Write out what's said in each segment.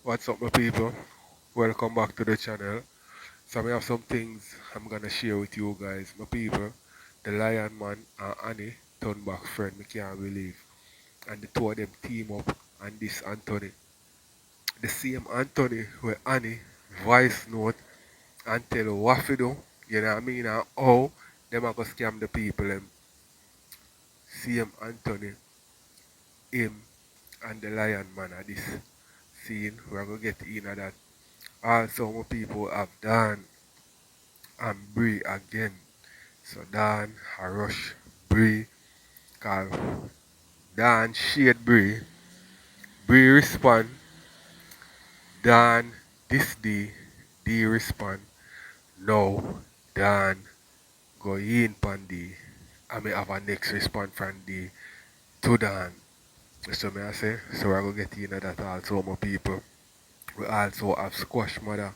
What's up, my people? Welcome back to the channel. So, we have some things I'm gonna share with you guys, my people. The Lion Man and Annie turn back friend, me can't believe. And the two of them team up, and this Anthony, the same Anthony where Annie voice note and tell her what to do, you know what I mean, and how them are gonna scam the people. Same Anthony, him, and the Lion Man at this scene. We're gonna get in that. Also, my people have done and Bree again. So Dan I rush Bree, cause Dan shade Bree. Bree respond. Dan this D respond. No, Dan go in pan D. I may have a next response from D to Dan. So may I say, so we're gonna get in that also, my people. We also have Squash Mother.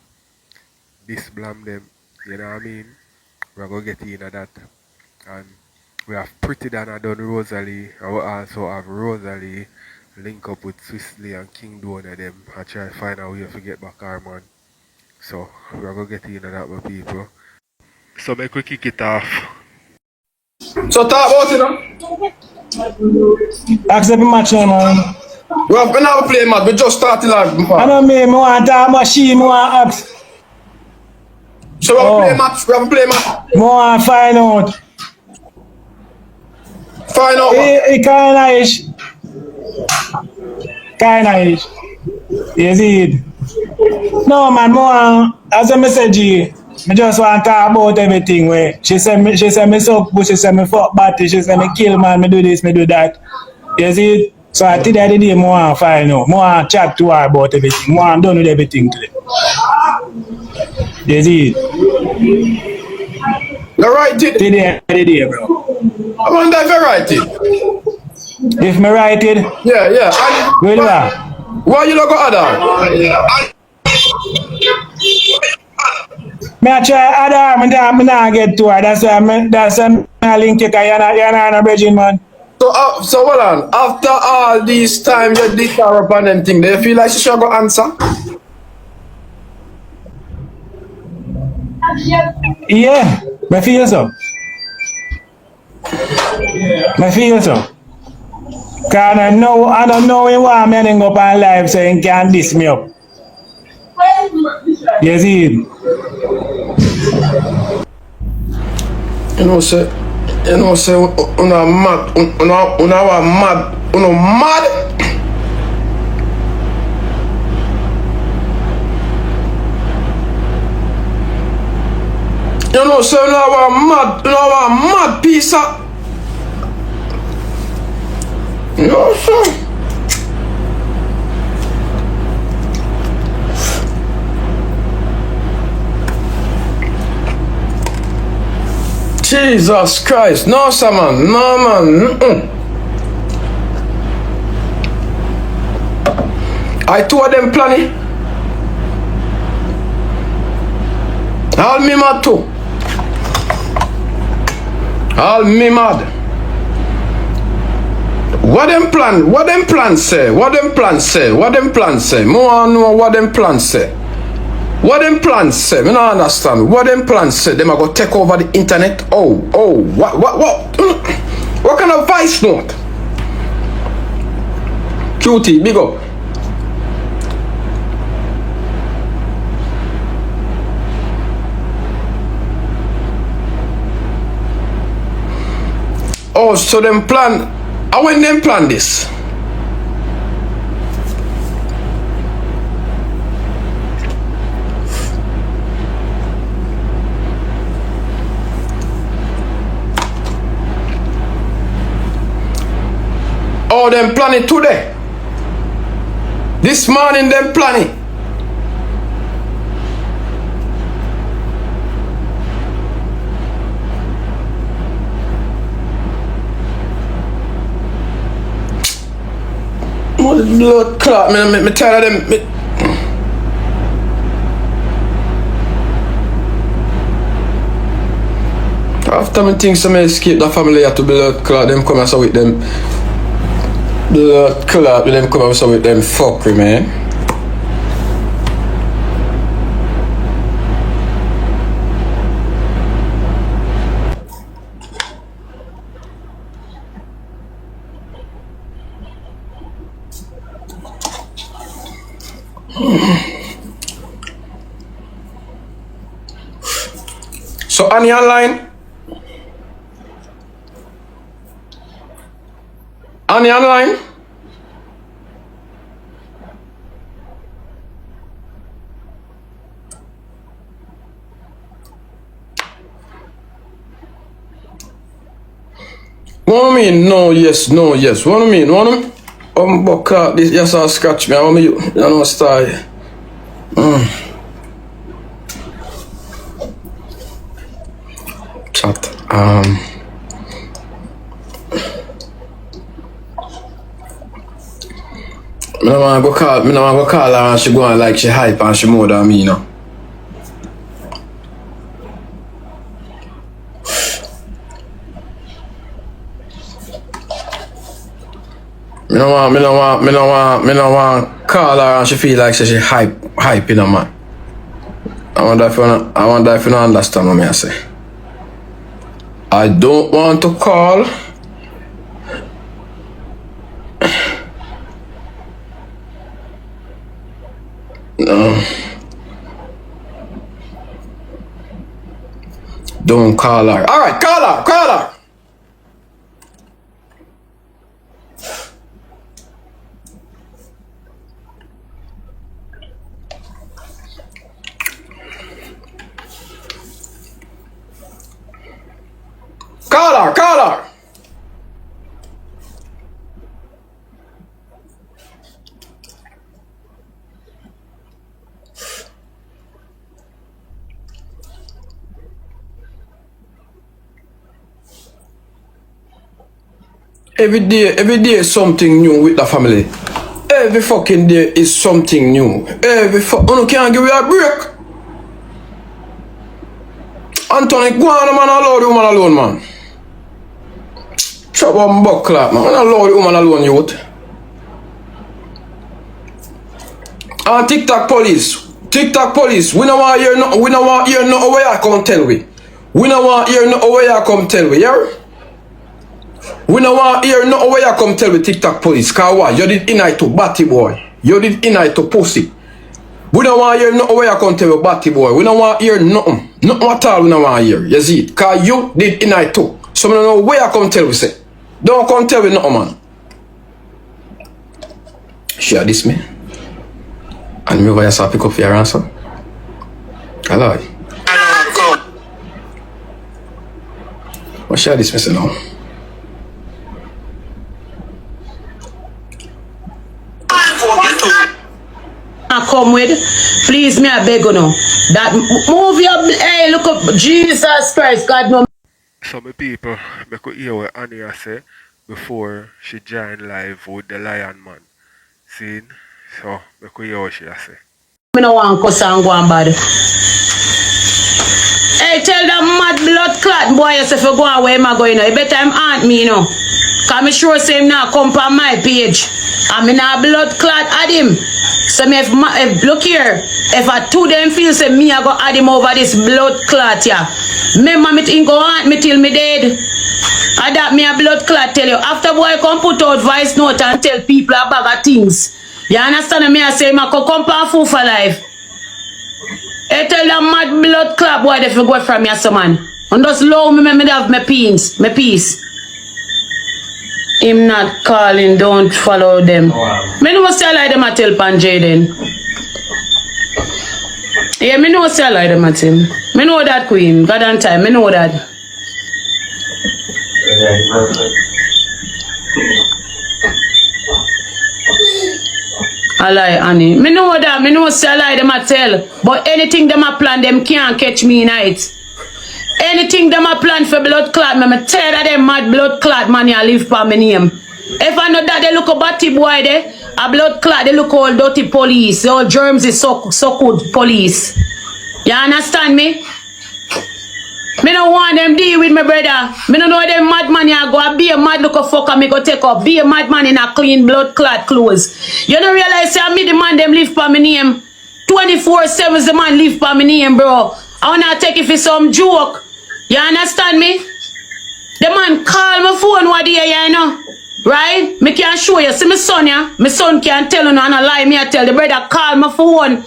This blam them, you know what I mean? We're gonna get in that. And we have Pretty Dana done Rosalie, and we also have Rosalie link up with Swisley and King Donor them and try to find a way to get back our man. So we're gonna get into that with people. So make we kick it off. So talk about it now. Accept the match now, man. We have been have a play match, we just started like I before. know me want talk machine, me want ask. So we have a play match, we have a play match. Me want find out. Find out what? It kinda-ish. Kinda-ish. You see it? No man, me want, as I say G, me just want to talk about everything where she say me suck pussy, she say me fuck batty, she say me kill man, me do this, me do that. You see it? So I think that the day I want to find out. I want to chat to her about everything. I want done with everything today. You see it? You write it. Today the day, bro. I wonder if you write it. If me write it, Yeah, yeah. And will you? why you not go add on? Me a try add her, me not get to her. That's why I link you, because you're not a virgin, man. So hold on. After all this time you did her up on them thing, do you feel like she should go answer? Yeah, me feel so. Me feel so. Because I don't know in why me didn't go up on live so you can diss me up. You see it? You know say, una mad, una mad. You know say una mad piece of. You know so. Jesus Christ, no sir man, no man. I told them planning. All me mad too. All me mad. What them plan? What them plan say? What them plan say? What them plan say? More know what them plan say. What them plans say? Me not understand. What them plans say? Them are gonna take over the internet? What kind of vice note? Cutie, big up. Oh, so them plan. How when them plan this? Oh, them planning today. This morning, them planning. Blood clot, me tell them. After me think some escape the family have to blood clot, them come and so with them. Blood clot, them come and so with them fuckery, man. So Annie online? Annie online? What do you mean? No, yes, no, yes. What do you mean? What do you mean? But this, yes, I'll scratch me. I want me, you know, start. Chat. Me no want to call her and she go on like she hype and she more than me, you know. Me no want call her and she feel like she hype, you know, man. I wonder if you don't understand what I say. I don't want to call. No. Don't call her. Alright, call her. Call her. Every day is something new with the family. Every fucking day is something new. You can't give you a break. Anthony, go on, man, allow the woman alone, man. Chop up buck clap, man. Allow the woman alone, youth. And TikTok police, we don't want to hear nothing where you come tell we. We don't want to hear nothing where you come tell we, yeah? We don't want to hear nothing where you come tell we TikTok police. Cause what? You did inite to batty boy. You did inite to pussy. We don't want to hear nothing where you come tell we batty boy. We don't want to hear nothing. Nothing at all we don't want to hear. You see it? Cause you did inite too. So we don't know where you come tell we say. Don't come tell me nothing, man. Share this, me. And me over here so pick up your answer. Hello. What share this, me say now? Come with, please, me I beg you now. That move your, hey, look up, Jesus Christ, God no. Some people me could hear what Annie say before she joined live with the Lion Man. See? So me could hear what she say. Me no want cuss and go on bad. Hey, tell that mad blood clot boy if you go away, him a go, you know. You better him aunt me, you know. Cause me sure say him now come on my page. And me now blood clot at him. So me if look here, if I two them feel say me I go add him over this blood clot, yeah. Remember me think go aunt me till me dead. And that me a blood clot tell you. After boy come put out voice note and tell people a bag of things. You understand me? I say I could come and fool for life. I tell that mad blood clot boy if you go from here, so man. And just low me have my peace. Him not calling, don't follow them. Wow. Me know say like them a tell Pan Jayden. Yeah, me know say like them a tell. Me know that queen, God and time, me know that. I lie, Annie. Me know that, me know say lie them a tell. But anything them a plan, them can't catch me in it. Anything them a plan for blood clot, me tell that them mad blood clot man ya live for my name. If I know that they look a batty boy there, a blood clot, they look all dirty police. All germs is so good police. You understand me? Me don't want them deal with my brother. Me don't know them mad man ya go be a mad look a fucker me go take up. Be a mad man in a clean blood clot clothes. You don't realize say me the man them live for my name. 24/7 is the man live for my name, bro. I wanna take it for some joke. You understand me? The man call my phone what day, you know. right? Me can show you. See my son, yeah? My son can tell you no, and a lie. Me I tell the brother call my phone.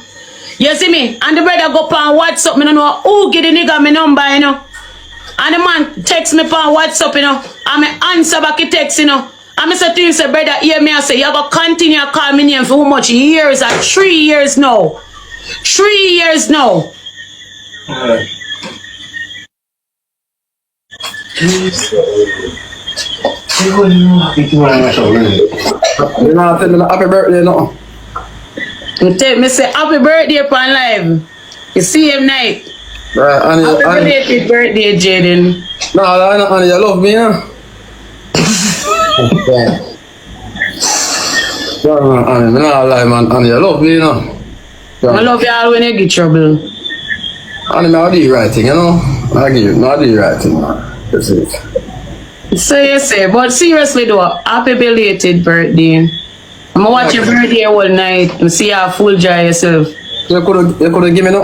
You see me? And the brother go on WhatsApp. Me don't know who give the nigga my number, you know. And the man text me on WhatsApp, you know. And me answer back the text, you know. And I say to him, say, brother, hear me, I say, you go continue to call me name for how much years? 3 years now. 3 years now. You not tell me happy birthday, no? Me say happy birthday upon live. You see him night. Right, Happy birthday, Jayden. No, Annie, you love me, yeah? Annie, me not lie, man. Annie, you love me, you know? I love you all when you get trouble. Annie, I do the right thing, you know? I do the right thing, man. That's it. So you say, but seriously though, happy belated birthday. I'm gonna watch your birthday all night and see how full joy yourself. You could give me no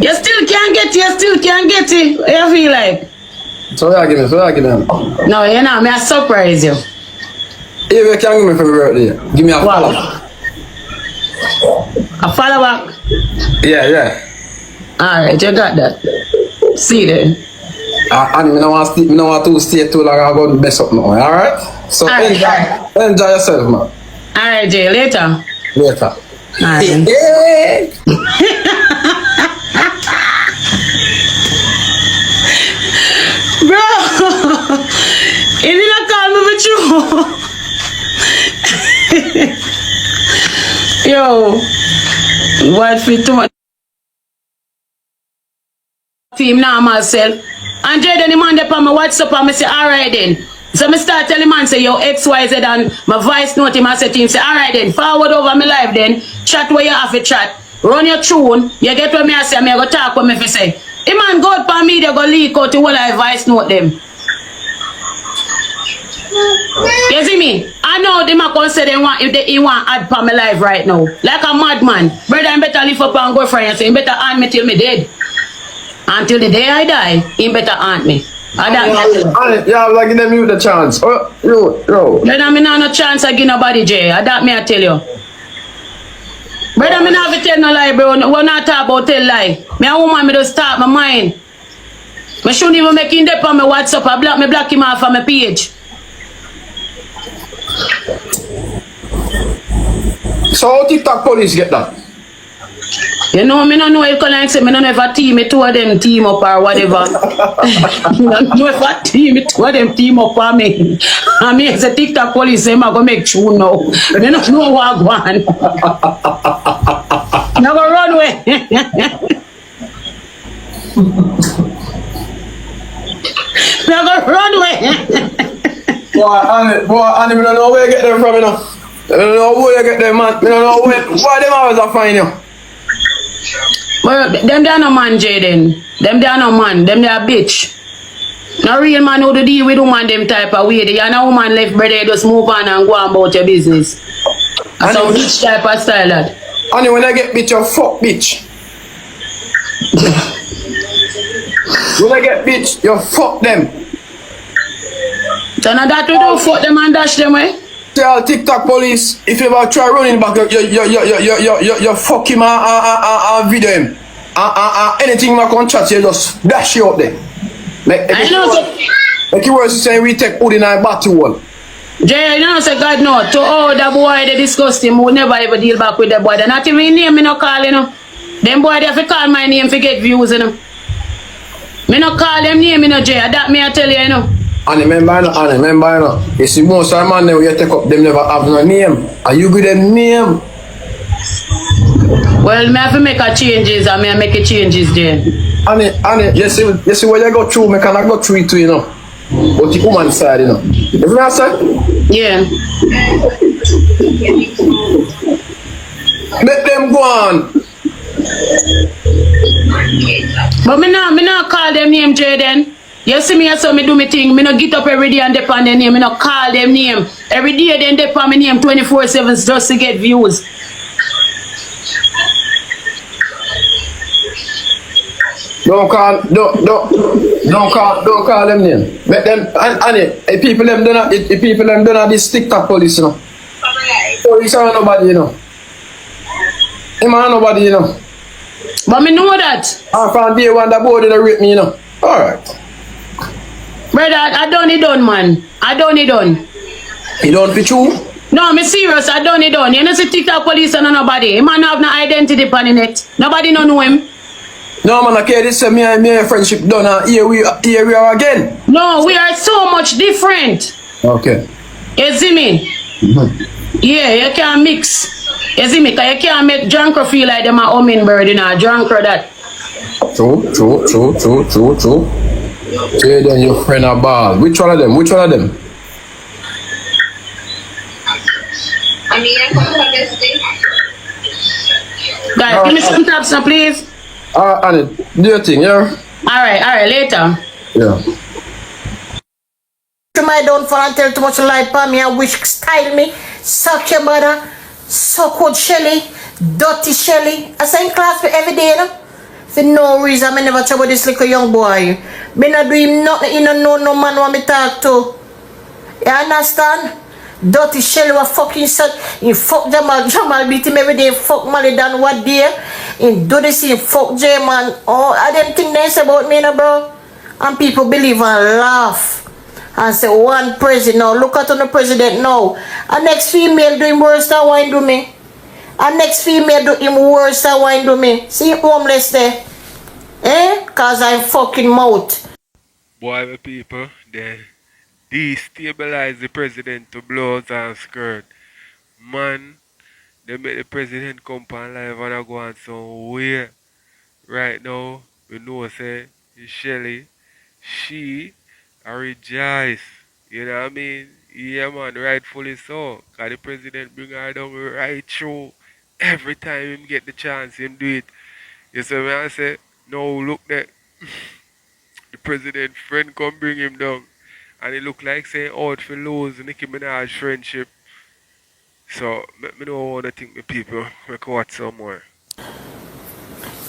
You still can't get it, you still can't get it. What you feel like? So you give me. No, you know, me I surprise you. If you can give me for my birthday, give me a follow. A follow back? Yeah. Alright, you got that. See then. And me no want to stay too long. I'm going to mess up now, alright? So enjoy yourself, man. Alright, Jay, later. Alright. Bro, you didn't call me with you. Yo, what for too much team now myself. And Jayden, the man on my WhatsApp and I say, alright then. So I start telling man say yo XYZ and my voice note him and say to him say, alright then, forward over my live then, chat where you have to chat, run your tune, you get what me I say, me I go talk what me fi say. The man go out for me, they go leak out the whole I voice note them. You see me? I know them a come say they want if they want add for my life right now. Like a madman. Brother, I better live up and go for you, so you better haunt me till me dead. Until the day I die, he better haunt me. Yeah, like give them you the chance. Oh, yo. Brother, I not no chance I give nobody, Jay. That me I tell you. Brother, I not tell no lie, bro. We're not talking about tell lie. Me a woman, me just start my mind. I shouldn't even make him dip on my WhatsApp. I block him off on my page. So how TikTok police get that? You know, me no know if like say me no know if a team, me two of them team up or whatever. I don't know if a team, me two of them team up for me. I mean, it's a TikTok police, say, I'm going to make tune now. Me no know what go on. Now go run away. Now go run away. Boy, Annie, me don't know where you get them from, you know. I don't know where you get them, man. Me don't know why them always are find you. Well, them they are no man, Jayden. Them they are no man. Them they are bitch. No real man who to deal with woman them type of way. You know woman left brother, just move on and go on about your business. That's how bitch type of style that. Annie, when I get bitch, you fuck bitch. When I get bitch, you fuck them. So now that we do fuck them and dash them way? Tell TikTok police, if you ever try running back, you fuck him and video him. Anything you can chat, you just dash you out there. I know so. Like you were saying, we take Wood in our battle wall. Jay, you know say God no. To all the boy they discussed him, we never ever deal back with the boy. They not even name me no call, you know. Them boy they have to call my name to get views, you know. Me no call them name, you know, Jay. That me I tell you, you know. And remember, you see most of the man when you take up, them never have no name. And you give them name. Well, me have to make a changes and me make a changes there. And you see when you go through, me cannot go through it too, you know. But the woman side, you know. You know what I say? Yeah. Let them go on. But me not call them name, Jayden. You see me, so me do me thing. Me no get up every day and dep on their name. Me no call them name. Every day they dep on my name 24/7 just to get views. Don't call them name. Make them and the people them done the people them done this TikTok police, you know. Police are nobody, you know. Him are nobody, you know. But me know that. From day one, the board didn't rate me, you know. Alright. Brother, I done it done, man. I done it done. You don't fit you? No, me serious, I done it done. You know see TikTok police and nobody. Him man have no identity on the net. Nobody no know him. No man, I care this me and me friendship done and here we are again. No, we are so much different. Okay. You see me? Yeah, you can't mix. You see me? Cause you can't make drunker feel like them a hummingbird, you know, drunker that. True. Say then your friend a ball. Which one of them? Guys, give me some taps now, please. Annie, do your thing, yeah? Alright, later. Yeah. I don't fall and tell too much lie for me and wish style me. Suck your mother, suck good Shelly, dirty Shelly. I say in class with every day, you know? For no reason, I never trouble this little young boy. Me not do him nothing, he don't know no man want me talk to. You understand? Dirty Shelly was fucking son. He fuck Jamal beat him every day, fuck Molly down what day. He do this, he fuck J man. Oh, I didn't think nice about me, no, bro. And people believe and laugh. And say one president now, look at the president now. And next female do him worse than wine do me. And next female do him worse than wine do me. See homeless there. Cause I'm fucking mouth. Boy, the people, they destabilize the president to blows and skirt. Man, they make the president come on live and I go on somewhere. Right now, we know say Shelly, she I rejoice. You know what I mean? Yeah man, rightfully so. Cause the president bring her down right through. Every time him get the chance, him do it. You see what I say? No, look there. The president friend come bring him down. And it look like saying out for lose Nicki Minaj friendship. So, me know what I think the people. We can watch some more.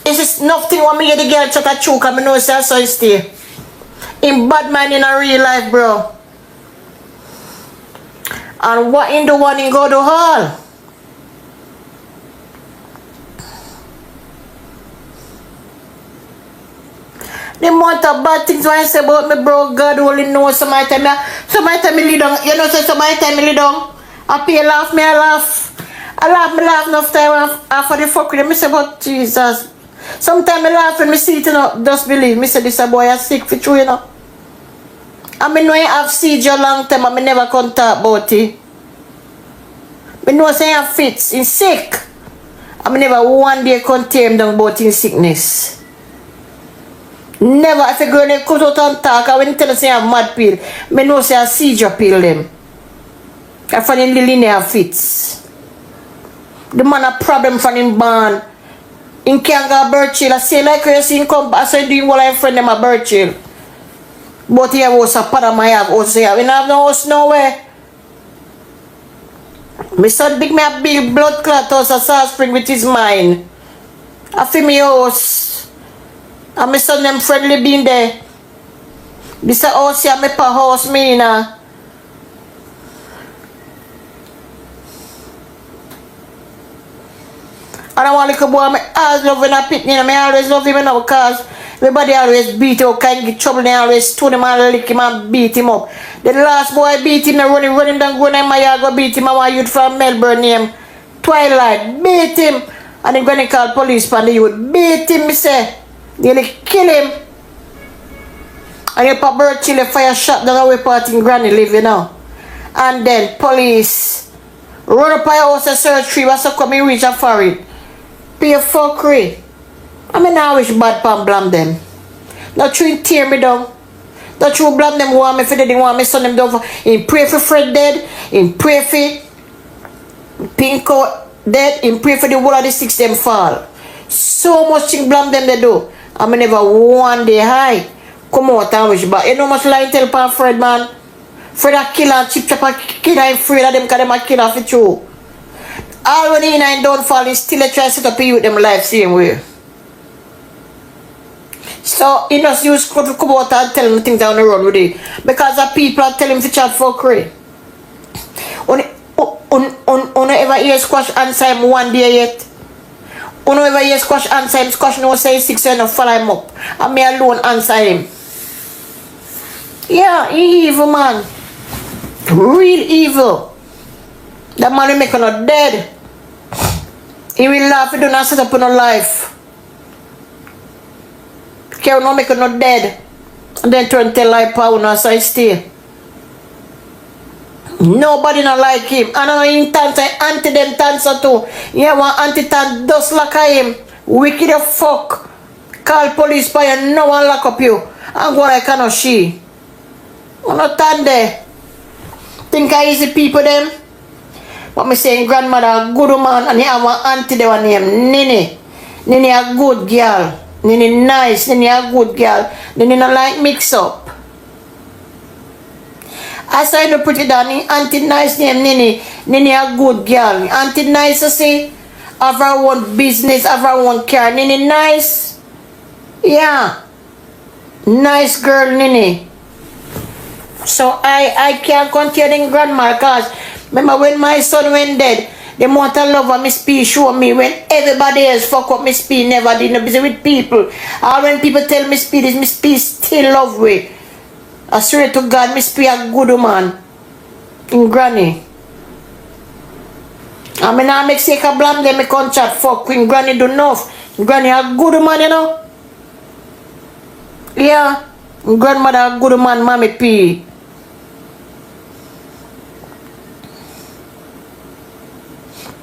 It's just nothing when me get the girl chuck a choke and me know say so he stay. In bad mind in a real life, bro. And what in the one in go to hall? The amount of bad things when I say about me, bro, God only knows. Somebody tell me lead on. You know, say somebody tell me lead on. I pay laugh, me I laugh. I laugh enough time after the fuck with them. I say, but Jesus. Sometimes I laugh when I see it, you know, just believe. I say, this a boy is sick for true, you know. I mean, when I have seizure long time, I never can talk about it. I know say I have fits, in sick. I never one day can tell him down about in sickness. Never, if a girl cut out and talk, I wouldn't tell her say I have mad pill. I know say I seizure pill them. I find him Lily have fits. The man a problem from him born. In can't go birth chill. I say like you see him come back, so doing what I friend them a birth chill. But he was a part of my house. Also, we don't have no house nowhere. My son big me a big blood clot house at South Spring with his mind. I feel me house. And my son them friendly being there. This a house here, my pa house me in a. And I want to boy, I always love when I pick me, I always love him now because everybody always beat him up, can't get trouble, they always stone him and lick him and beat him up. The last boy beat him, running down, going in my yard, go beat him, I want youth from Melbourne name. Twilight, beat him. And they're going to call police for the youth. Beat him, me say. Nearly kill him. And you put bird chill, fire shot down away part in Granny live, you know. And then police run up my house and search tree, what's up coming reach and for it. Pay a fuckery. I mean, I wish bad pan blame them. Not true tear me down. Not true blame them want me for they want me son them down for. In pray for Fred dead. In pray for Pinko dead. In pray for the whole of the six them fall. So much thing blame them they do. I mean, never one day high. Come out and wish back. You know much lie tell pan Fred man. Fred a killer, chip chop a kid. I'm afraid of them because them a killer for true. All when he and don't fall, he still try to set up you with them life same way. So he just use to come out and tell him things down the road with it. Because the people are telling him to chat for free. On ever hear Squash answer him one day yet? On ever hear Squash answer him? Squash no say 6 and no follow him up. And me alone answer him. Yeah, he evil man. Real evil. That man will make him not dead. He will laugh, he do not set up in no life. Care no make him not dead. And then turn tell lie power no so he stay. Nobody not like him. I know in dance, I anti them dancer too. Yeah, one anti tan just like him. Wicked the fuck. Call police by and no one lock up you. And go like I know she. I'm not stand there. Think I easy people them. What me saying grandmother a good woman and you have one auntie they one name Nini. Nini a good girl. Nini nice. Nini a good girl. Nini not like mix up. I saw you put it down. Auntie nice name Nini. Nini a good girl. Auntie nice to see. Have her own business. Have her own car. Nini nice. Yeah. Nice girl Nini. So I can't continue grandma because remember when my son went dead, the amount of love of Miss P show me when everybody else fuck up Miss P never did no busy with people. Or when people tell Miss P this, Miss P still love me. I swear to God, Miss P a good woman in granny. I mean I make sake of blame them, me can't chat fuck when granny do enough. Granny a good woman, you know. Yeah. Grandmother a good woman, mommy P.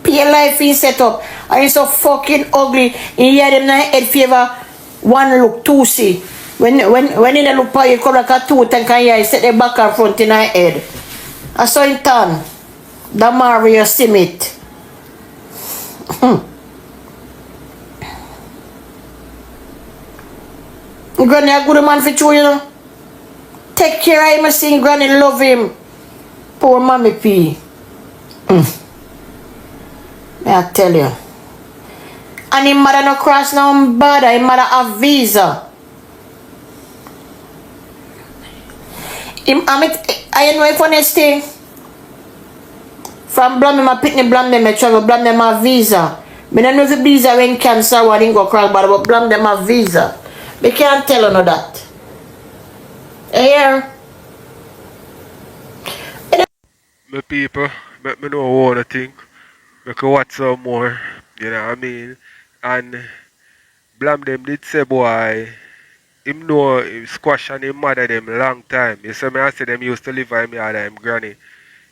Your life is set up and it's so fucking ugly. You hear them now head favor one look two see. When you look for you come like a two and can hear set the back and front in her head. I saw in town. The Mario Simit. Granny a good man for you, you know. Take care of him, see Granny love him. Poor mommy P. I tell you. And his mother no cross no border, his mother have visa. I know if honest thing. From blame my pitney blame them I travel, blame them a visa. I don't know if the visa when cancer or didn't go cross border, but blame them a visa. They can't tell you that. Yeah. My people, let me know what I think. We can watch some more, you know what I mean? And blame them did say boy, him know him squash and him mother them long time. You see me I say them used to live in me and him granny.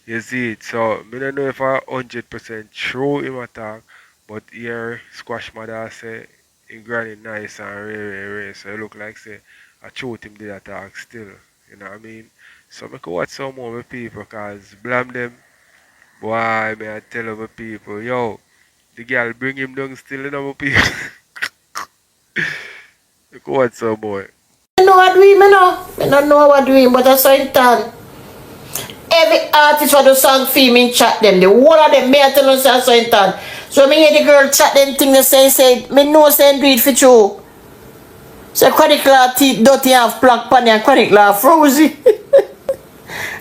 You see it. So I don't know if I 100% true him attack, but here squash mother say him granny nice and rare. So it look like say I truth him did attack still. You know what I mean? So I can watch some more with people cause blame them. Boy, may I tell my people, yo, the girl bring him down still, you know, my people. Look what's some boy. I know what we know. I don't know what we but I saw in town. Every artist for the song film in chat them. The whole of them may tell us I saw in town. So me hear the girl chat them thing they say, me know say do it for you. So chronic law teeth dirty have black pan and chronic law frozen.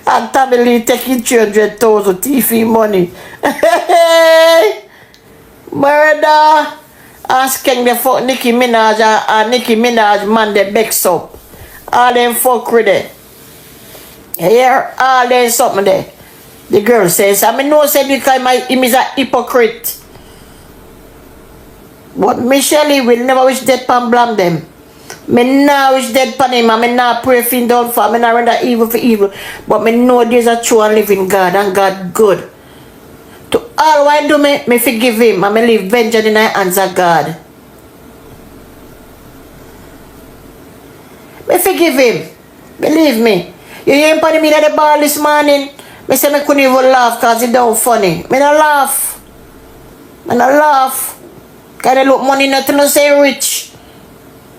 And family taking 300,000 TV money. Murder. Asking the fuck Nicki Minaj and Nicki Minaj man they bex up. All them fuck with it. Here, all them something there. The girl says, I mean no say because him is a hypocrite. But Michelle will never wish death pan blame them. Me now wish dead pan him and me now pray for him down for me now render evil for evil. But me know there's a true and living God and God good. To all why do me forgive him and me leave vengeance in the hands of God. Me forgive him. Believe me. You hear him pan me at the bar this morning. Me say me couldn't even laugh cause it don't funny. Me not laugh. Me not laugh. Cause they look money nothing to say rich.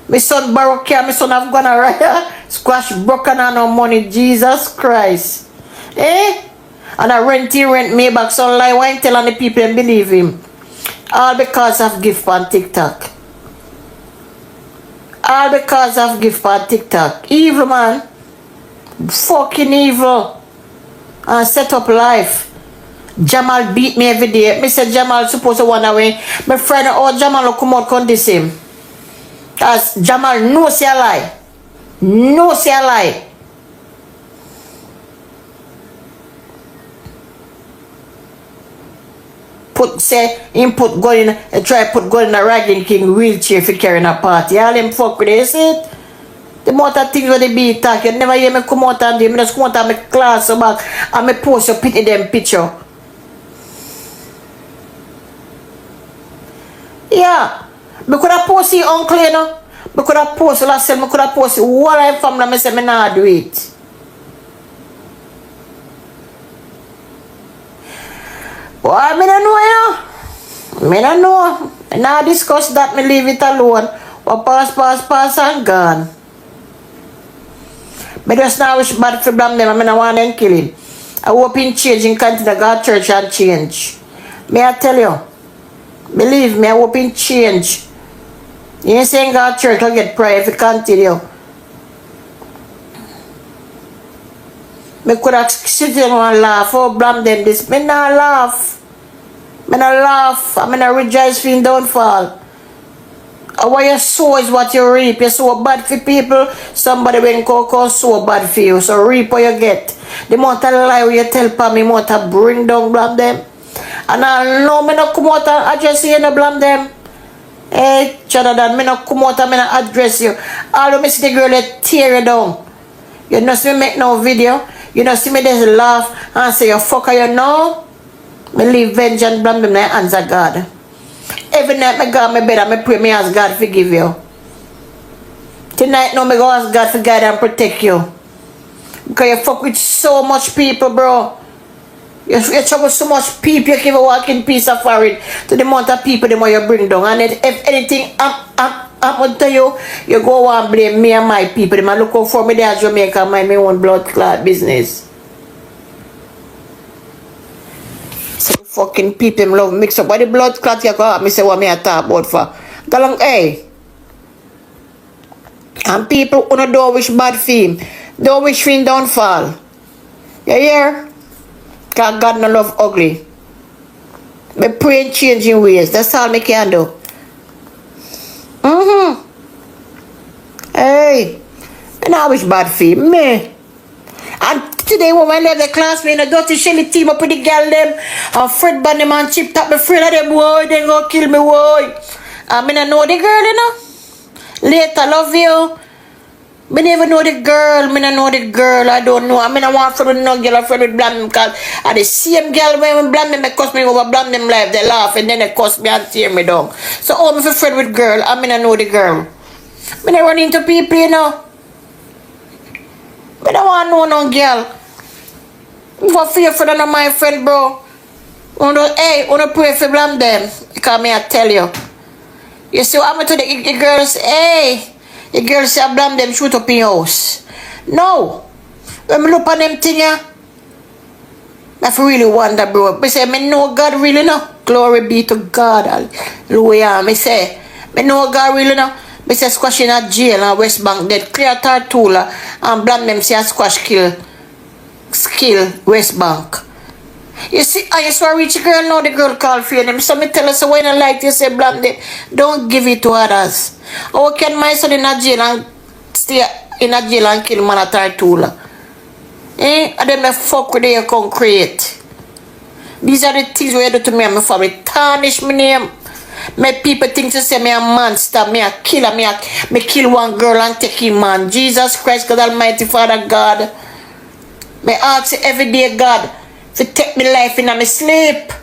My son borrow car, my son have gone right. Squash broken on no money, Jesus Christ. Eh? And I rent me back, so lie, why tell on the people and believe him? All because of gift on TikTok. All because of gift for TikTok. Evil, man. Fucking evil. And set up life. Jamal beat me every day. Me said Jamal supposed to run away. My friend, oh Jamal will come out con this him. As Jamal no say a lie. No say a lie. Put gun in, try put gun in a Ragging King wheelchair for carrying a party. All them fuck with it, see it? The amount of things where they be talk, you never hear me come out and do. Me just come out and my class back and me post your pity them picture. Yeah. Me could have posted your uncle, you know. Me could have posted last time, me could have posted what I family, me say me nah do it. Boy, me don't know, you know. Me don't know. Me nah discuss that, me leave it alone. Or pass and gone. Me just now wish bad for blame them, and I don't want them kill him. I hope in change in continue to go to church and change. May I tell you? Believe me, I hope in change. You ain't saying go to church, I'll get prayer if you continue. Me could have sit down and laugh. Oh, blame them this. Me not laugh. Me not laugh. I not rejoice for your downfall. What you sow is what you reap. You sow bad for people, somebody when go sow bad for you. So reap what you get. The amount of lie you tell pa me, amount to bring down blame them. And I know me not come out and address you and blame them. Hey, Chadadan, me not come out and me not address you. All of me see the girl that tear you down. You know see me make no video. You know see me just laugh and say you fucker you know. Me leave vengeance blame them in the hands of God. Every night me go on my bed and me pray me ask God forgive you. Tonight now me go ask God for guide and protect you. Because you fuck with so much people, bro. You trouble so much people, you can even walk in peace of foreign to the amount of people the more you bring down. And if anything happen to you, you go and blame me and my people. They might look out for me there at Jamaica and mind my own blood clot business. Some fucking people love mix up. Why the blood clot you go me say what me I talk about for? Go long, hey. And people who don't wish bad for him. Don't wish for him downfall. You hear? Because God no love ugly. Me pray and change in ways. That's all me can do. Hey. And I wish bad for him. Me. And today when I left the class, me in a dirty Shelly team up with the girl them. And Fred Bandem and Chip Top, me afraid of them, boy. They gonna kill me, boy. I mean, I know the girl, you know. Later, love you. Me never know the girl. Me don't know the girl. I don't know. I mean, I want friend with no girl, a friend with blame because I the same girl when blame me cuss me over blame them life. They laugh and then they cuss me and tear me down. So, oh, me for friend with girl. I mean, I know the girl. Me don't run into people, you know. Me don't want to know no girl. For fear for them, my friend, bro. Hey, wanna pray for blame them. Because me, I tell you. You see what happened to the girls? Hey. The girls say, blame them, shoot up in your house. No. When me look on them thing, I really wonder, bro. Me say, me know God really know. Glory be to God. Hallelujah. Me say, me know God really know. Me say, squash in a jail and West Bank dead. Clear Tartula and blame them say, squash kill West Bank. You see, I just want to reach a girl now, the girl called for them. So me tell her, so when I like you say blame them, don't give it to others. How can my son in a jail and stay in a jail and kill man at Tartula? Eh? And then me fuck with their concrete. These are the things where you do to me and my family. Tarnish my name. My people think to say me a monster, me a killer, me kill one girl and take him man. Jesus Christ, God Almighty Father God. Me ask you every day, God, to take me life in my sleep.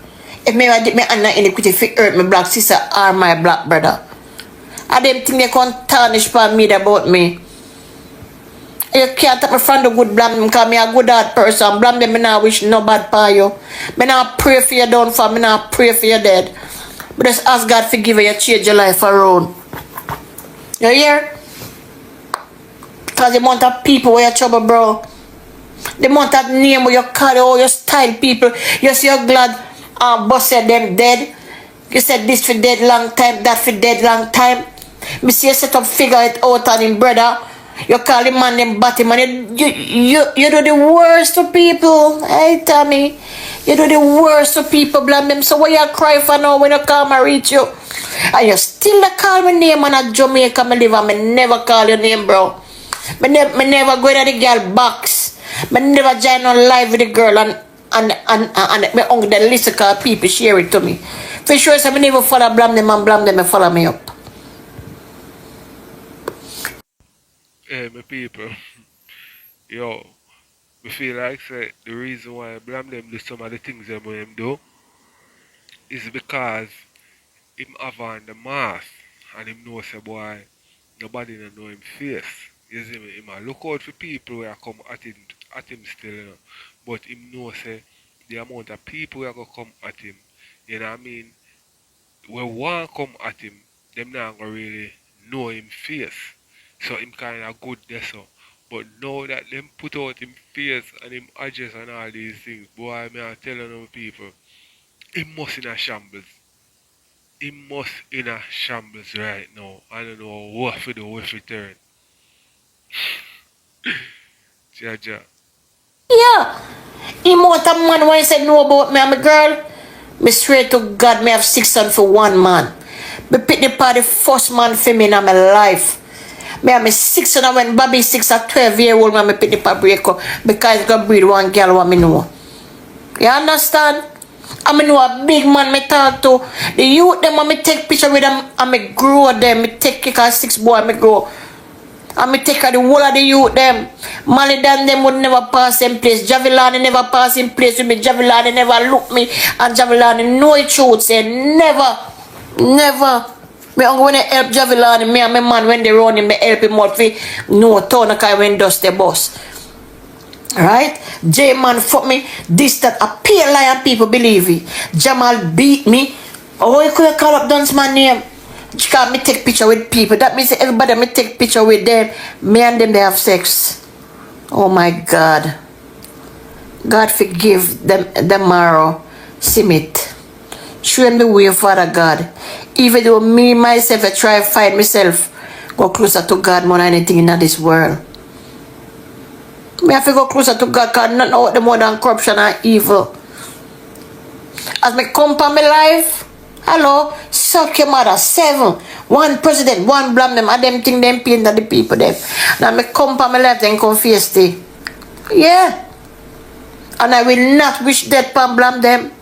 If me did me under iniquity to hurt my black sister or my black brother. I them think they can't tarnish for me about me. You can't take me from the good blame because me a good hard person. Blame them, me not wish no bad for you. Me not pray for you downfall, me not pray for you dead. But just ask God forgive you, change your life around. You hear? Because the amount of people where you trouble, bro. The amount of name where you carry, all your style people. You see you're glad boss said them dead. You said this for dead long time, that for dead long time. Me see you set up figure it out on him, brother. You call him man them batty man. You do the worst to people. Hey Tommy. You do the worst to people, blame them. So what you cry for now when you come and reach you? And you still call my name and at Jamaica me live and me never call your name, bro. Me never go to the girl box. Me never join on live with the girl and me only the list of people share it to me. For sure, so me never follow blame them and follow me up. Hey, my people. Yo, we feel like say, the reason why I blame them do some of the things them when them do is because him have on the mask and him know say boy nobody don't know him face. You see me? Him a look out for people who are come at him still, you know. But him know say the amount of people who are gonna come at him, you know what I mean? We want come at him, them not gonna really know him face. So him kinda good there so. But now that them put out him face and him address and all these things, boy me I telling them people, he must in a shambles. He must in a shambles right now. I don't know what for the what return. Jaja. Yeah. Him out a man when he said no about me and my girl. Me straight to God, me have 6 sons for one man. Me pick the party first man for me in my life. Me have me 6 sons when Bobby 6 at 12-year-old me pick the party break up because God breed one girl what me know. You understand? I me know a big man me talk to. The youth them when me take picture with them and me grow them. Me take kick 6 boy me grow. And me take the whole of the youth them. Malidan them would never pass in place. Javilani never pass in place with me. Javilani never look me. And Javilani know it truth. Say never. Never. Me I'm going to help Javilani. Me and my man when they run him, me help him out for no turn a car when dust the bus. Right? J-Man fuck me. This that a pale lion people believe it. Jamal beat me. Oh, you could call up Dunce my name. Because me take picture with people. That means everybody me take picture with them. Me and them they have sex. Oh my God. God forgive them tomorrow. Simit. Show them the way, Father God. Even though me myself I try to find myself. Go closer to God more than anything in this world. Me have to go closer to God because nothing out the more than corruption and evil. As me come for my life. Hello, suck your mother, 7. One president, one blame them, and them think them pain that the people them. Now me come for my left and confess it. Yeah. And I will not wish death upon blame them.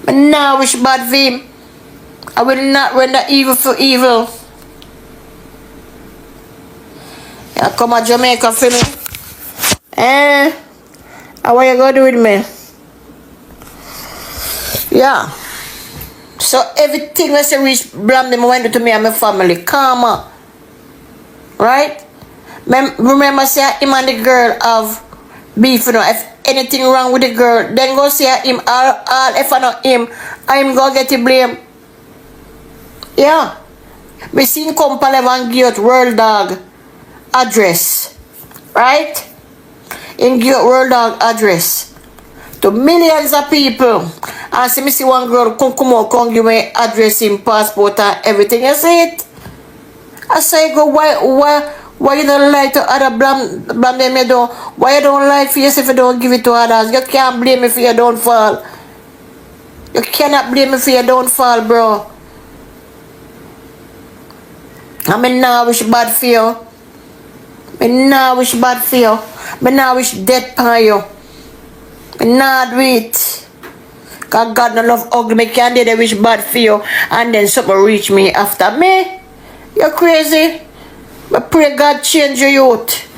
I now wish bad for him. I will not render evil for evil. Yeah, come to Jamaica for me. How are you gonna do with me? Yeah. So everything when say reach blame them when do to me and my family. Karma. Right? Remember say him and the girl have beef, you know. If anything wrong with the girl, then go say him all if I not him, I'm gonna get the blame. Yeah. Me seen come pale and give out World Dog address. Right? In give out World Dog address to millions of people. And see me see one girl come out, come give me address in passport and everything. You see it? I say go why you don't like to other blame them you don't? Why you don't like for yourself if you don't give it to others? You can't blame me for your downfall. You cannot blame me for your downfall, bro. I mean now wish bad for you. I now wish bad for you. I now wish death for you. I now do it. Cause God no love ugly. Me can't do the wish bad for you and then something reach me after me. You're crazy. But pray God change your youth.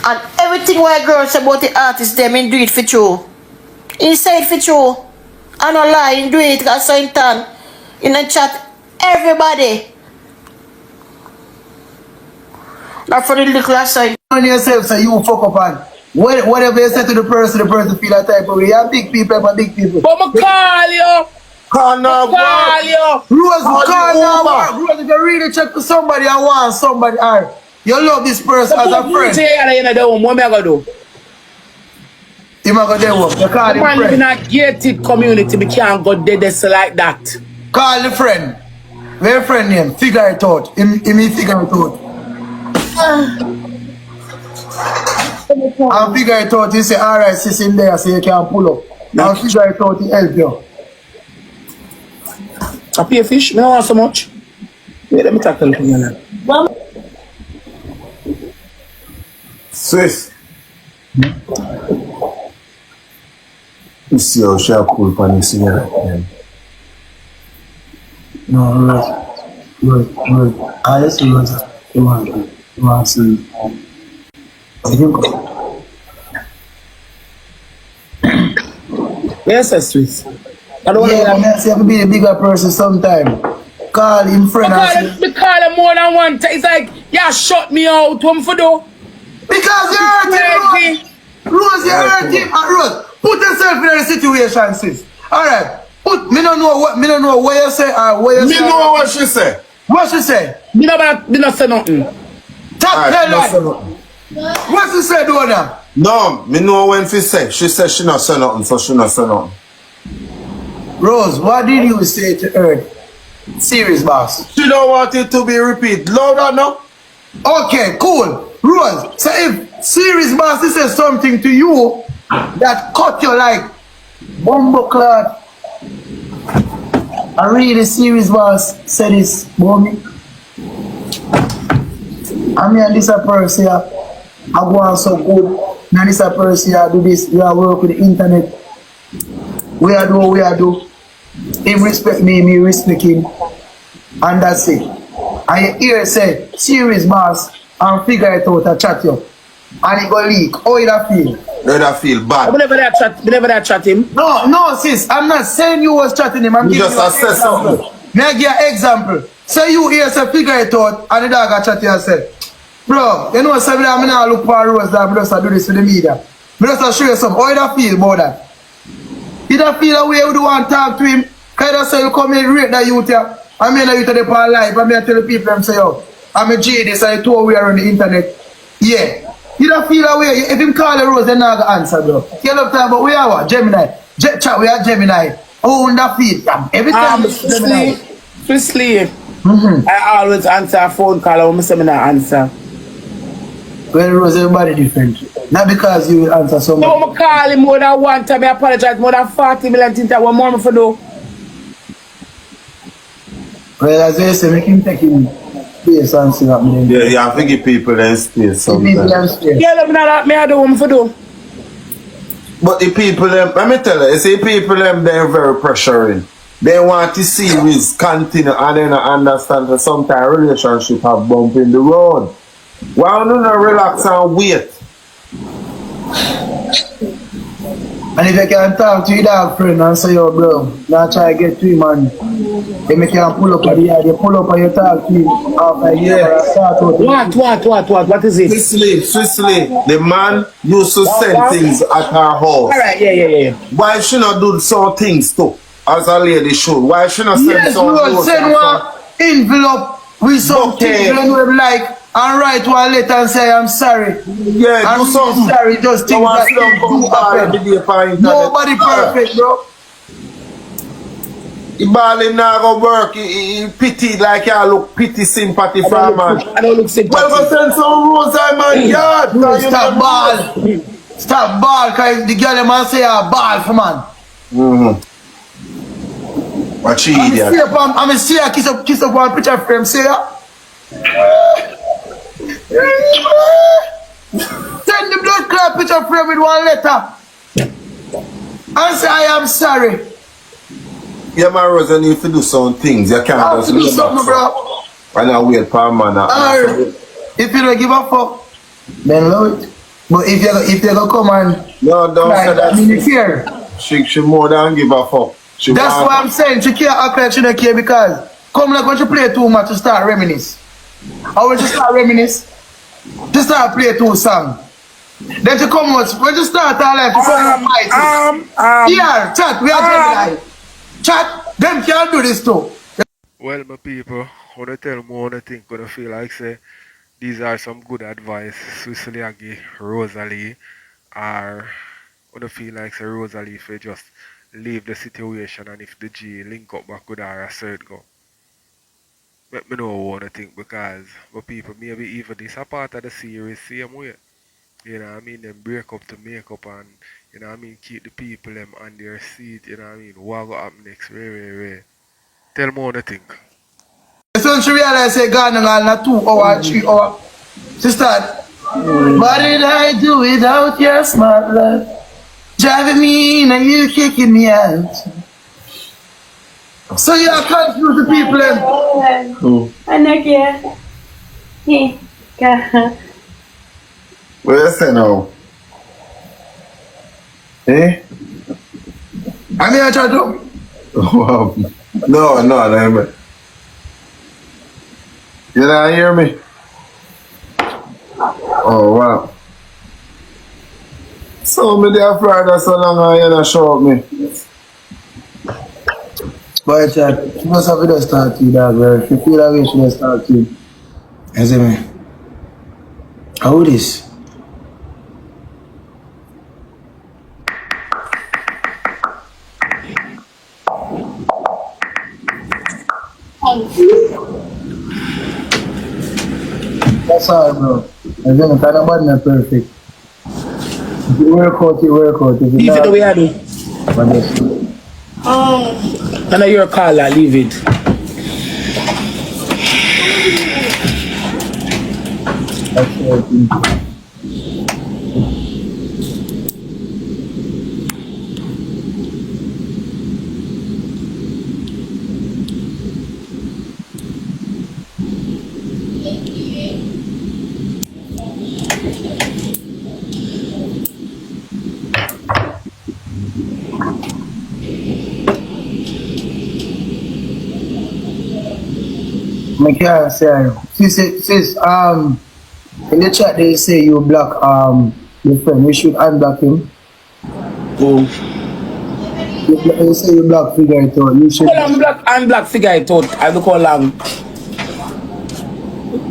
And everything white girls say about the artist them in do it for you. Inside for you. I no lie, in do it cause so in turn. In the chat, everybody. Not for the little aside. On yourself so you fuck up on. Whatever you say to the person feel that type of way. You have big people, but big people. But me call you. Call now, Call you. Rose, call now. Rose, if you really check for somebody and want somebody, or you love this person as a friend. You know the home. What me I gonna do? You might go there, you call him Man live in friend. a gated community. Me can't go dead like that. Call the friend. Very friend name, figure it out. Him figure it out. And figure it out, he say, alright, sis in there, so you can pull up. And figure it out, he help you. I pay fish, me don't want so much. Wait, let me talk to you now. Swiss. You see how she a pull pan the cigarette, man. No, Rose. I just see Rose. You want to see. Yes, sir, Swiss. I don't want Yeah, to man, you have to be a bigger person sometime. Call him friend and say, me call him more than one time. It's like, yeah, shut me out. What for do? because you hurt him, Rose, you hurt him. And Rose, put yourself in a situation, sis. Alright. Me don't know what you say or what you Me say. know what she say. What she say? Me not say nothing. Tell Alright, no her. say nothing. What she say, Donna? No, me know when she say. She said she not say nothing, so she not say nothing. Rose, what did you say to her? Serious, boss. She don't want it to be repeated. Louder now. Okay, cool. Rose, so if serious boss says something to you that cut you like bumbo clot, I really serious boss said this about me. I mean, this a person here, I go on so good. Now this a person here, do this, we are work with the internet. We are do what we are do. Him respect me, me respect him. And that's it. And you hear say, serious boss, and figure it out and chat you. And it go leak. How you that feel? Let her feel bad. We never that chat him. No, sis, I'm not saying you was chatting him. I'm You giving just you an assess example. something. May I give you an example? Say you hear say figure it out and the dog a chat you and say, bro, you know something I'm not look for Rose that I just do this for the media. I just show you something. How you that feel about that? You don't feel the way you do want to talk to him? Because you say you come in rate that youth here. I mean that youth are on live. I mean I tell the people them say, yo, I'm a J this and I told we are on the internet. Yeah. You don't feel that way. If him call the Rose, then not gonna answer, bro. You love time, but we are what? Gemini. Chat, we are Gemini. Oh, on that feel. Every time Gemini. Firstly, I always answer a phone call when I say me not answer. Well, Rose, everybody different. Not because you will answer so much. So I call him more than one time. I apologize more than 40 million things that one more for do. Well, as I say, make him take him space and see what me. Yeah, you have to give people them space Give people them sometimes. space. Yeah, let me know that me I do what for do. But the people them, let me tell you see people them, they're very pressuring. They want to see this continue and then understand that sometimes relationship have bump in the road. Why don't you relax and wait? And if you can talk to your dog friend and say, yo, bro, now try to get to him and then you can pull up at the yard, you pull up and you talk to him after a year and start out. What is it? Swiftly, the man used to send things at her house. Alright, yeah. Why she not do some things too? As a lady should. Why she not send Yes, some bro, clothes send and one some- envelope with some Okay. things we like and write one letter and say, I'm sorry. Yeah, I'm do something. sorry, just You things want that to come do ball happen. every day for internet. Nobody perfect, bro. The ball him not go work. He pity like you look pity sympathy from man. I don't look Well, sympathetic. go send some rose in my yard. Bro, Cause you stop not ball. Stop ball, because the girl man say a ball for man. What she I'm idiot. see her kiss up one picture frame, say her. Send the blood clot picture frame with one letter. And say, I am sorry. Yeah, my rose, you need to do some things. You I can't have just to do leave something, that bro. for- And I wait for a man. Or if you don't give a fuck, then love it. But if you go come and No, don't cry, say I mean you that. care. She more than give a fuck. She That's want- what I'm saying. She can't act like she don't care because come like when she play too much to start reminisce. Or when she start reminisce, she start play two songs. Then she come out, when she start her life, she come out fight. Here, chat, we are Gemini. Chat, them can't do this too. Well, my people, when I tell more, I think when I feel like say these are some good advice, Sicily Aggie, Rosalie, or when I feel like say Rosalie if you just leave the situation and if the G link up back with her, I say it go. Let me know what I think because what people maybe even this a part of the series same way. You know what I mean? Them break up to make up and you know what I mean keep the people them on their seat, you know what I mean? What go happen next? Way. Tell me what I think. So she realized say gone on 2 hours, 3 hours. She start. What did I do without your smart love? Driving me in and you kicking me out. So you are confused the people then. Who? Anak ya. What you say now? Eh? I mean I try to. Wow. No. You don't hear me? Oh, wow. So, me there Friday so long and you not show up me. But she must have to start to that girl. If you feel that way, she must start to. You see me? How this? That's all, bro. And then kind of body not perfect. If you work out, you work out. If you Leave it the not, way I do. but that's I know you're a caller, leave it. it. I can't say. Sis, in the chat they say you block your friend. We should unblock him. Oh. They say you block figure it out. You should. Well, I'm black figure it out. I look how long.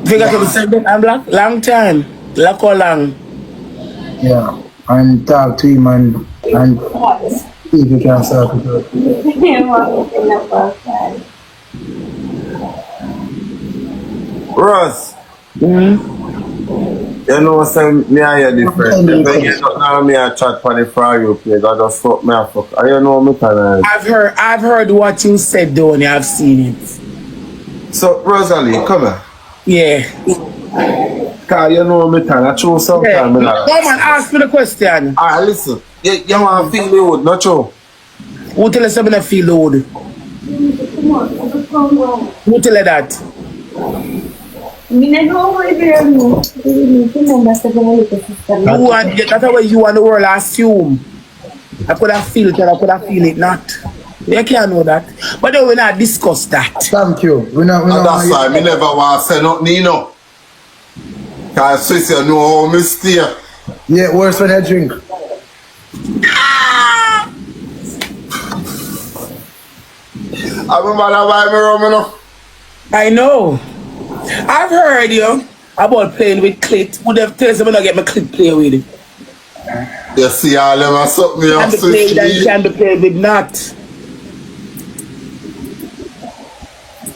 Figure to the segment, I'm black. Long time. Look how long. Yeah, and talk to him and see if you can sort it out. Ross. You know, say me and you different. When you don't know me a chat for the For You page, I just fuck me a fuck. And you know me can I've heard what you said, Donnie. I've seen it. So, Rosalie, come here. Yeah. Cause you know me can I choose sometimes. Yeah. Me like, Come on, ask me the question. alright, listen. You want to feel the wood, not true? Who tell us I'm gonna feel the wood? Who tell her that? That's the way you and the world assume. I could have feel it and I could have feel it not. You can't know that. But then we not discuss that. Thank you. We not. That's why me never want to say nothing, you know. Cause Swiss, you know how me stay. Yeah, worse when I drink. I remember that why me rum, you know. I know. I've heard you about playing with Cked. Would have told me not get my Cked play with it. You see all them and something you Can be played with and you can be played with not.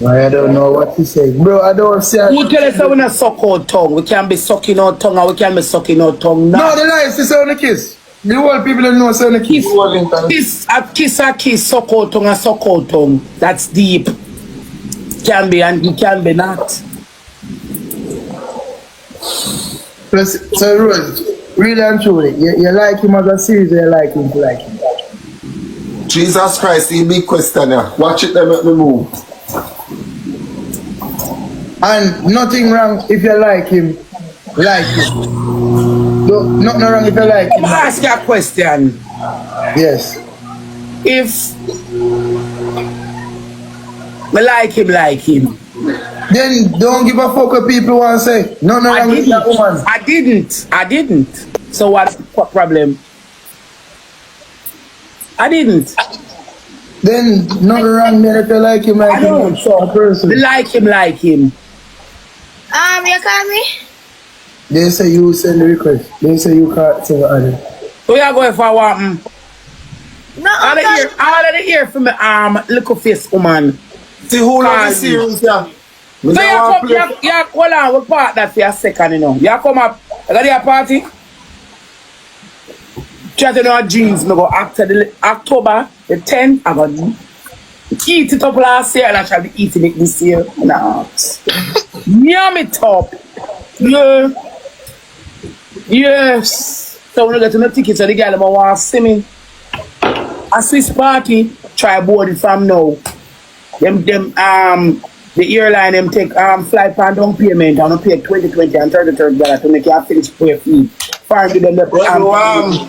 I don't know what to say. Bro, I don't see. Who tell us that we not suck our tongue? We can be sucking our tongue or we can be sucking our tongue. No, the lies is on the kiss. The whole people don't know it's on the kiss. Kiss, suck our tongue and suck our tongue. That's deep. Can be and you can be not. So, Rose, really and truly, you like him as a series or you like him to like him? Jesus Christ, the big question here. Watch it, them make me move. And nothing wrong if you like him. Nothing wrong if you like him. Let me ask you a question. Yes. If we like him, then don't give a fuck what people want to say. Nothing wrong with that woman. I didn't. So what's the problem? I didn't. Then nothing wrong then if you like him I don't. So a person. like him. You call me? They say you send the request. They say you can't send the other. We are going for what? No, I already hear from the little face woman. See who love the series, yeah. Me So no you want come, play. you hold on, we'll part that for a second, you know. You come up, you got your party? Try to know jeans, me go after the October the 10th, I go eat it up last year and I shall be eating it this year. Nah. Yum it up. Yeah. Yes. So when I get to the tickets, so the girl want to see me. A Swiss party, try board it from now. The airline them take flight and down payment and pay 20 and $30 to make you finish pay fee. Far give them the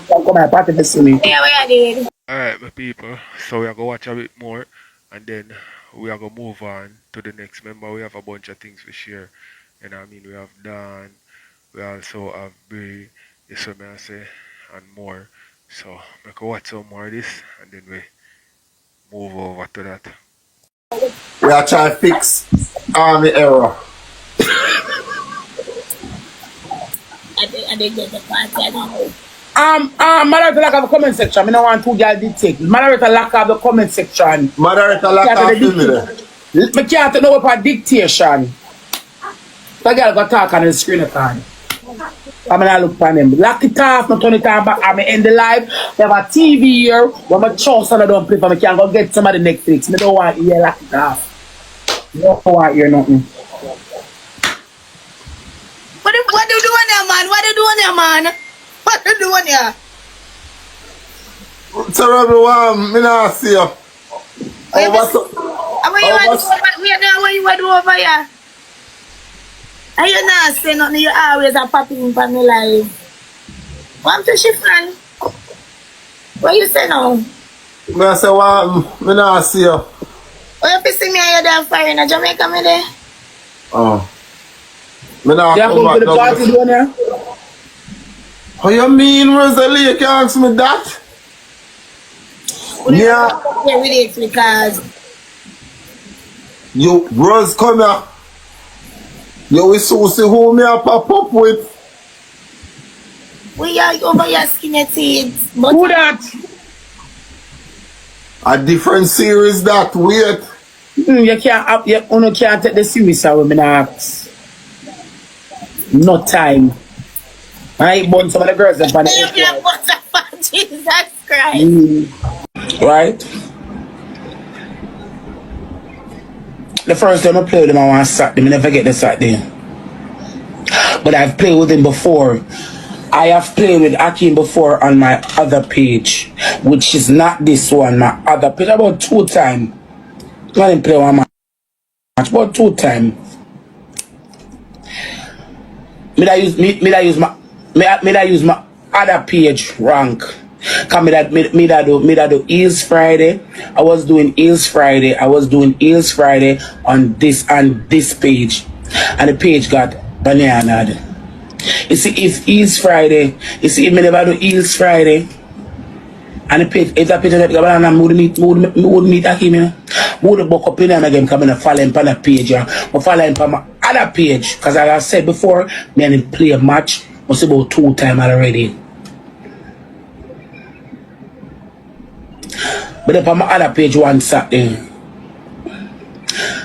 come my party to see me. Yeah, we are did. Alright, my people. So we are gonna watch a bit more and then we are gonna move on to the next member. We have a bunch of things to share. And I mean we have Dan, we also have B, yes what may I say, and more. So we can watch some more of this and then we move over to that. We are trying to fix army error. I did get the party, I don't know. Moderator lock up the comment section. I don't want two girls did take. Moderator lock up the comment section. Moderator lock off me there. I can't know about dictation. The girl got talk on the screen account. I'm gonna look for them. Lock it off, not turn it on back. I'm in the live. We have a TV here. Where my choice and I don't play for me. Can go get some of the Netflix. I don't want to hear lock it off. I don't want to hear nothing. What you doing there, man? What you doing there, man? What you doing there? So everyone, me not see you. What you want to do over here? Are you not saying nothing? You always are popping for me live. Want to shift, man? What you say now? Me I say what? Me not see you. Oh, you see me and you're there firing in Jamaica, me there? Oh. Me not You come go to back the party down. doing there? How you mean, Rosalie? You can't ask me that? Yeah. Yeah, with it because You, Rose, come here. You will so see who me a pop up with. we are over your skinny teeth. But Who that? A different series that, wait. You can't take the serious with me now. No time. I burn some of the girls that find you it. butterfly, Jesus Christ. Right? The first time I play with him, I want to sack them. I never get the sack there. But I've played with him before. I have played with Akim before on my other page, which is not this one, my other page. About 2 times. I didn't play one match, about 2 times. Me that use my other page rank. Cause me that do Eels Friday. I was doing Eels Friday. On this page, and the page got banana. You see, if Eels Friday, if me never do Eels Friday, and the page, if that page got banana, would meet Akim, you know. Would book up in them again, come in and follow him on the page, yeah. But follow him on my other page, because like I said before, me and him play a match, was about 2 times already. But if on my other page one Saturday,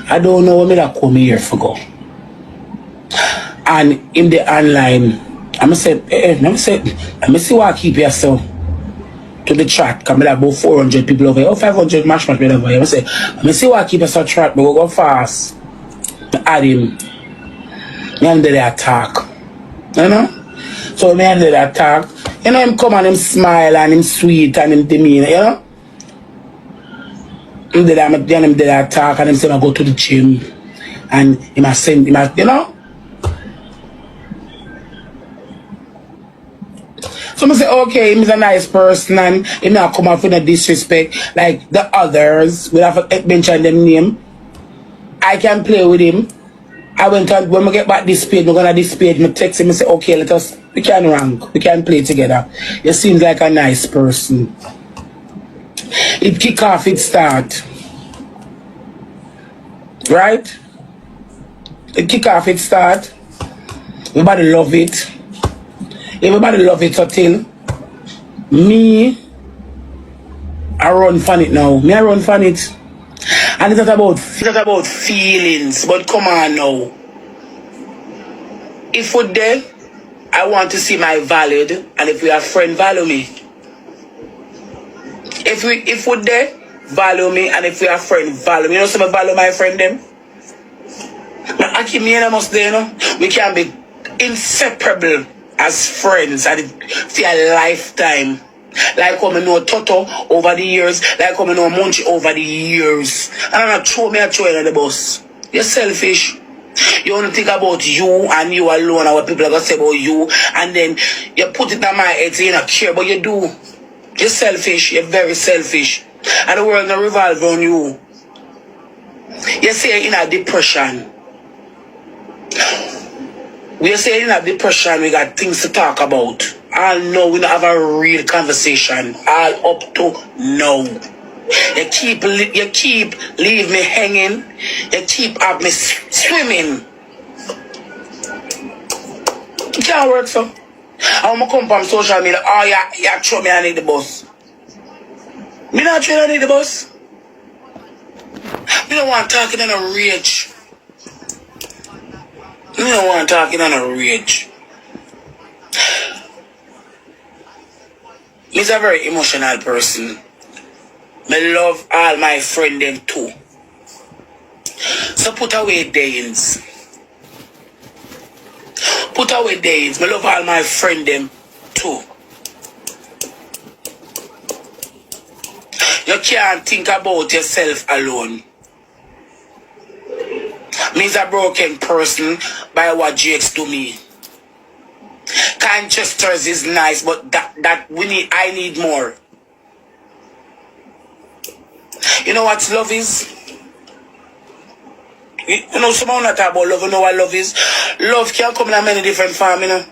I don't know what me that come here for go. And in the online, let me see what I keep yourself to the chat. Come like about 400 people over here. Oh, 500 match over here. Let me see what I keep yourself track, but go fast. Add him. Me under the attack. You know? So me under the attack. You know him come and him smile and him sweet and him demeanor, you know? Him did that talk and him say I go to the gym and he must send him, you know. So I say, okay, he's a nice person and he not come off with a disrespect like the others. We have to mention them name. I can play with him. I went on when we get back this page, we're gonna this page, me text him and say, okay, we can rank, we can play together. You seem like a nice person. It kick off, it start. Right? It kick off, it start. Everybody love it. Everybody love it until me, I run fan it now. Me, I run fan it. And it's not about feelings, but come on now. If we're there, I want to see my valued, and if we are friend, value me. If we're there, value me, and if we are friend, value me. You know, some value my friend them. I keep me and I must there, you know. We can be inseparable as friends and for a lifetime. Like how I know Toto over the years, like how I know Munchie over the years. And I'm not throw me a throw in the bus. You're selfish. You only think about you and you alone and what people are going to say about you. And then you put it on my head so you don't care, but you do. You're selfish. You're very selfish. And the world not revolve around you. You say you're in a depression. We say in a depression, we got things to talk about. I know we don't have a real conversation. All up to now. You keep leave me hanging. You keep have me swimming. It can't work, so. I'm gonna come from social media. Oh, yeah, throw me, I need the bus. Me not trying to need the bus. Me don't want talking on a rage. Me don't want talking on a rage. Me's a very emotional person. Me love all my friends them too. So put away Danes. Put away Danes. Me love all my friends them too. You can't think about yourself alone. Me's a broken person by what Jakes do me. Manchester's is nice, but that I need more. You know what love is? You know, someone not talk about love. You know what love is? Love can come in many different forms, you know.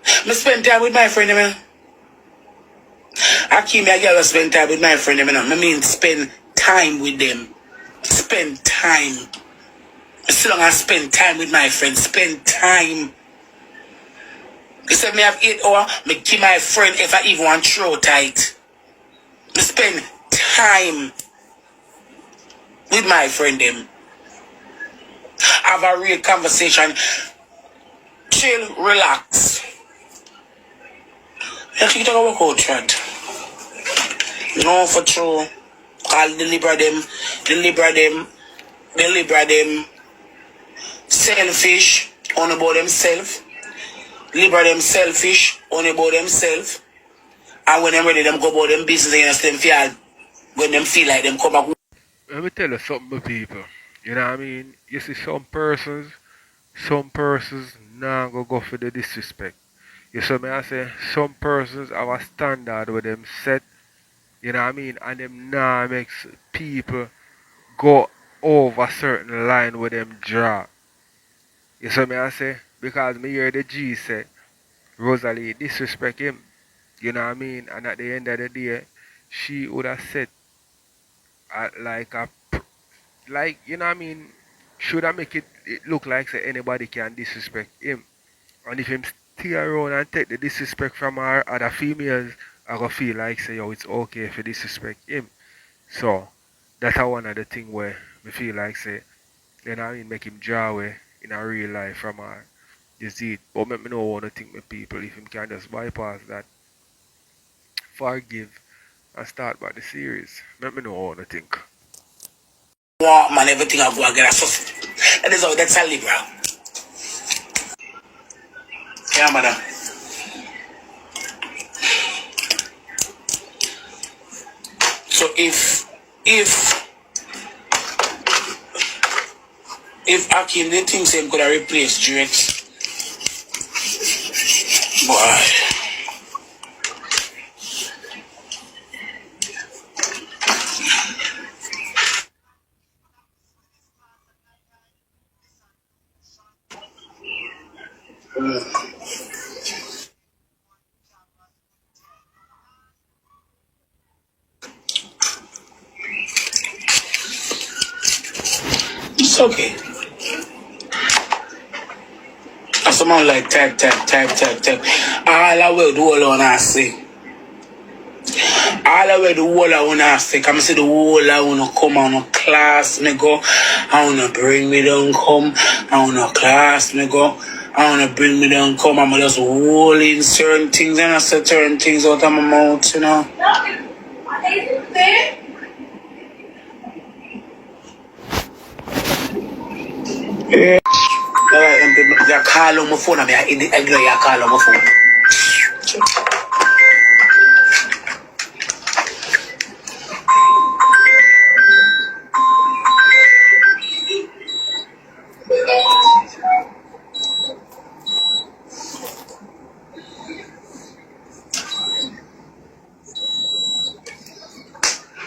I spend time with my friend, you know. I keep me a girl spend time with my friend, you know. I mean spend time with them. Spend time. So long as spend time with my friend. Spend time. You said me have 8 hours, me give my friend if I even want throw tight. Me spend time with my friend them. Have a real conversation. Chill, relax. You think you talk about chat? No for true. I'll deliver them. Selfish, on about themselves. Liberate them selfish, on about themselves. And when they're ready, them go about them business against them feel when them feel like them come back. Let me tell you something, people. You know what I mean? You see some persons nah go for the disrespect. You see me I say some persons have a standard with them set, you know what I mean, and them nah makes people go over certain line with them draw. You see me I say? Because me hear the G say Rosalie disrespect him. You know what I mean? And at the end of the day, she would have said like you know what I mean, should I make it look like say anybody can disrespect him. And if him stay around and take the disrespect from our other females, I go feel like say yo it's okay if you disrespect him. So that's one of the thing where me feel like say, you know what I mean, make him draw away in a real life from her. You see it. But make me know wanna think with people if him can just bypass that, forgive and start back the series. Make me know wanna think. Man, everything I go against us. That is how that's a liberal. Yeah, madam. So if Akin they think him could have replaced Drake, boy. It's okay. As someone like type. All I will do alone I say. All all the way the whole I wanna say, come see the whole I wanna come on a class, me go. I wanna bring me down, come. I wanna class, me go. I wanna bring me down, come. I'm just holding certain things and I say certain things out of my mouth, you know. Yeah. They call on my phone, I ignore your call on my phone.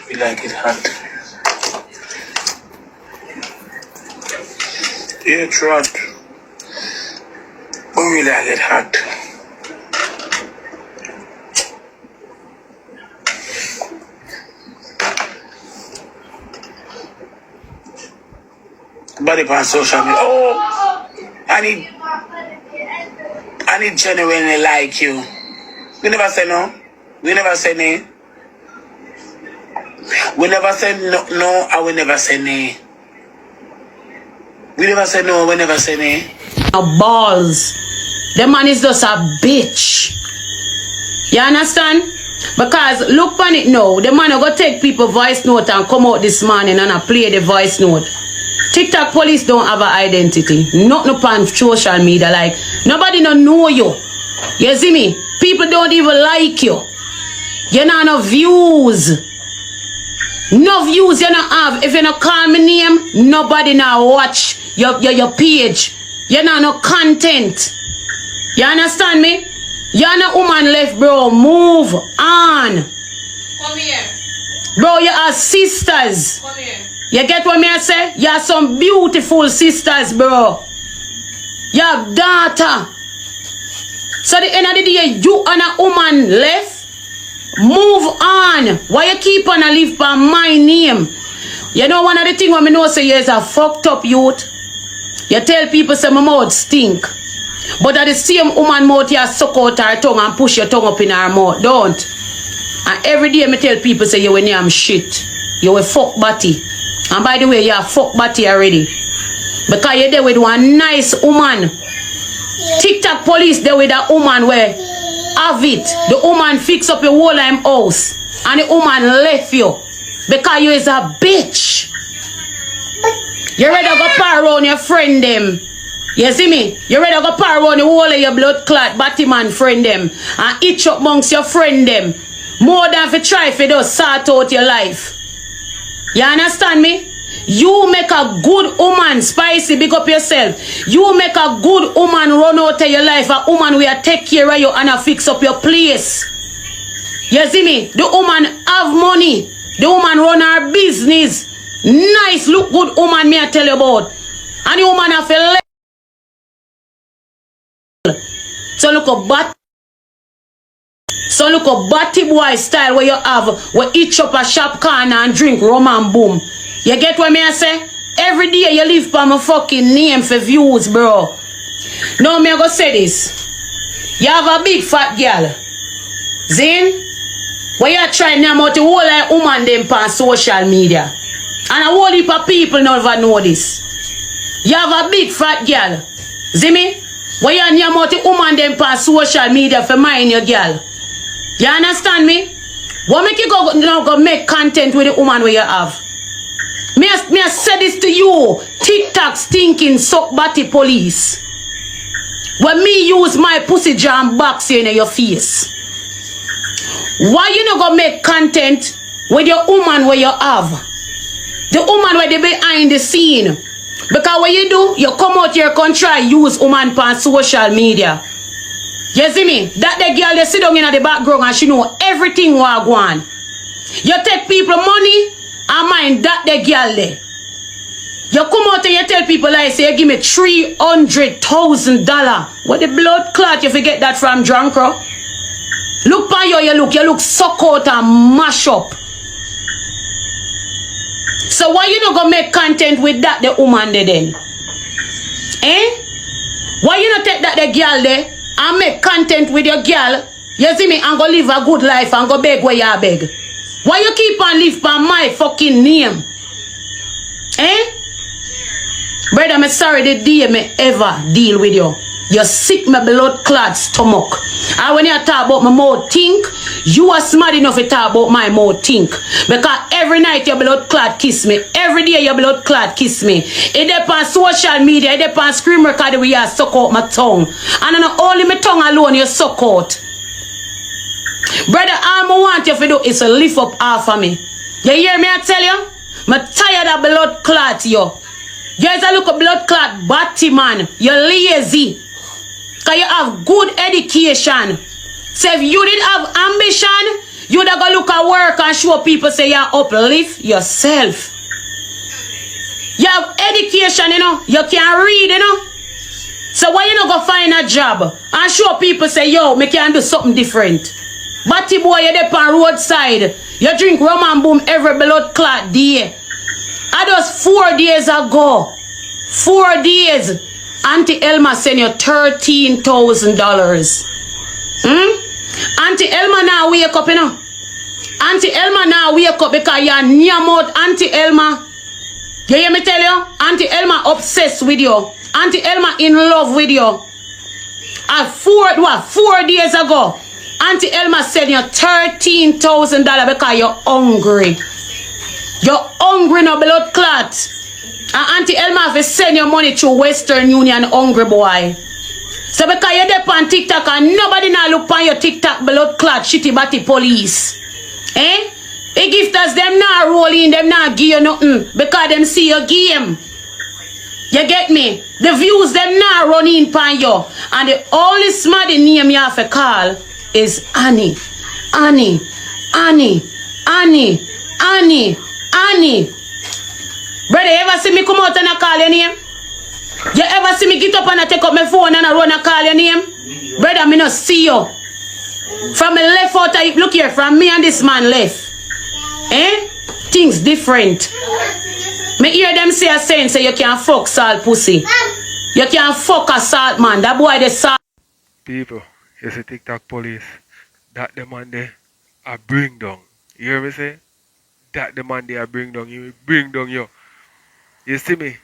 We like it hot. Yeah, it's hot. But we like it hot. Body on social media. Oh, I need genuinely like you. We never say no. We never say nay. We never say no, and we never say nay. We never say no, we never say nay. Balls. The man is just a bitch. You understand? Because look on it now. The man will go take people voice note and come out this morning and play the voice note. TikTok police don't have an identity. Nothing upon social media. Like, nobody don't know you. You see me? People don't even like you. You not no views. No views you not have. If you not call me name, nobody now watch your page. You not no content. You understand me? You're no woman left, bro. Move on. Come here. Bro, you are sisters. Come here. You get what me I say? You are some beautiful sisters, bro. You have daughter. So the end of the day, you and a woman left. Move on. Why you keep on a live by my name? You know one of the things when me know say you is a fucked up youth. You tell people say my mouth stink. But at the same woman mouth you suck out her tongue and push your tongue up in her mouth. Don't. And every day me tell people say you when you am shit. You a fuck batty. And by the way, you are fuck batty already. Because you're there with one nice woman. TikTok police there with a woman where have it. The woman fix up your whole house. And the woman left you. Because you is a bitch. You ready to go par around your friend them. You see me? You ready to go par around the whole of your blood clot Batman friend them. And itch up amongst your friend them. More than if you try if you just sort out your life. You understand me? You make a good woman, Spicy, big up yourself. You make a good woman run out of your life. A woman will take care of you and fix up your place. You see me? The woman have money. The woman run her business. Nice, look good woman me I tell you about. And the woman have a leg. So look a batty boy style where you have where each up a shop corner and drink rum and boom. You get what me I say? Every day you live by my fucking name for views, bro. Now me I go say this. You have a big fat girl. Zin? Where you try name out the whole like woman them on social media. And a whole heap of people never know this. You have a big fat girl. See me? Where you name out the woman them on social media for mind your girl. You understand me? What make you go make content with the woman where you have? Me I say this to you, TikTok stinking suck batty police. When me use my pussy jam box in your face. Why you not go make content with your woman where you have? The woman where they behind the scene. Because what you do, you come out here and try use woman on social media. You see me? That the girl you sit down in the background and she know everything what go on. You take people money and mind that the girl there. You come out and you tell people like say you give me $300,000. What the blood clot you forget that from Drunkro? Look on you look suck out and mash up. So why you not gonna make content with that the woman there then? Eh? Why you not take that the girl there and make content with your girl? You see me and go live a good life and go beg where you beg. Why you keep on live by my fucking name? Eh? Brother, I'm sorry the day me ever deal with you. You sick my blood clot stomach. And when you talk about my mouth think, you are smart enough to talk about my mouth think. Because every night your blood clot kiss me. Every day your blood clot kiss me. It depends on social media, it depends on scream record where you suck out my tongue. And not only my tongue alone you suck out. Brother, all I want you to do is to lift up half of me. You hear me I tell you? I'm tired of blood clot you. You guys look at blood clot body man. You're lazy. Because you have good education. So if you did have ambition, you'd have go look at work and show people say you uplift yourself. You have education, you know. You can read, you know. So why you not go find a job and show people say, yo, me can do something different. Batty boy, you there on roadside. You drink rum and boom every blood clot day. I just 4 days ago. 4 days. Auntie Elma sent you $13,000. Auntie Elma now wake up, you know. Auntie Elma now wake up because you're near mouth. Auntie Elma. You hear me tell you? Auntie Elma obsessed with you. Auntie Elma in love with you. At 4 days ago, Auntie Elma sent you $13,000 because you're hungry. You're hungry no blood clot. And Auntie Elma have to send your money through Western Union, hungry boy. So because you're there on TikTok and nobody now look on your TikTok blood clot shitty batty police. Eh? The gifters them not roll in, them not give you nothing because them see your game. You get me? The views them not run in pan you. And the only smarty name you have to call is Annie. Annie. Annie. Annie. Annie. Annie. Brother, you ever see me come out and I call your name? You ever see me get up and I take up my phone and I run and call your name? Brother, me not see you. From me left out, look here, from me and this man left. Eh? Things different. Me hear them say a saying, say you can't fuck salt pussy. You can't fuck a salt man. That boy the salt. People, you see TikTok police, that the man there, I bring down. You hear me say? That the man there, I bring down. You bring down you. You see me?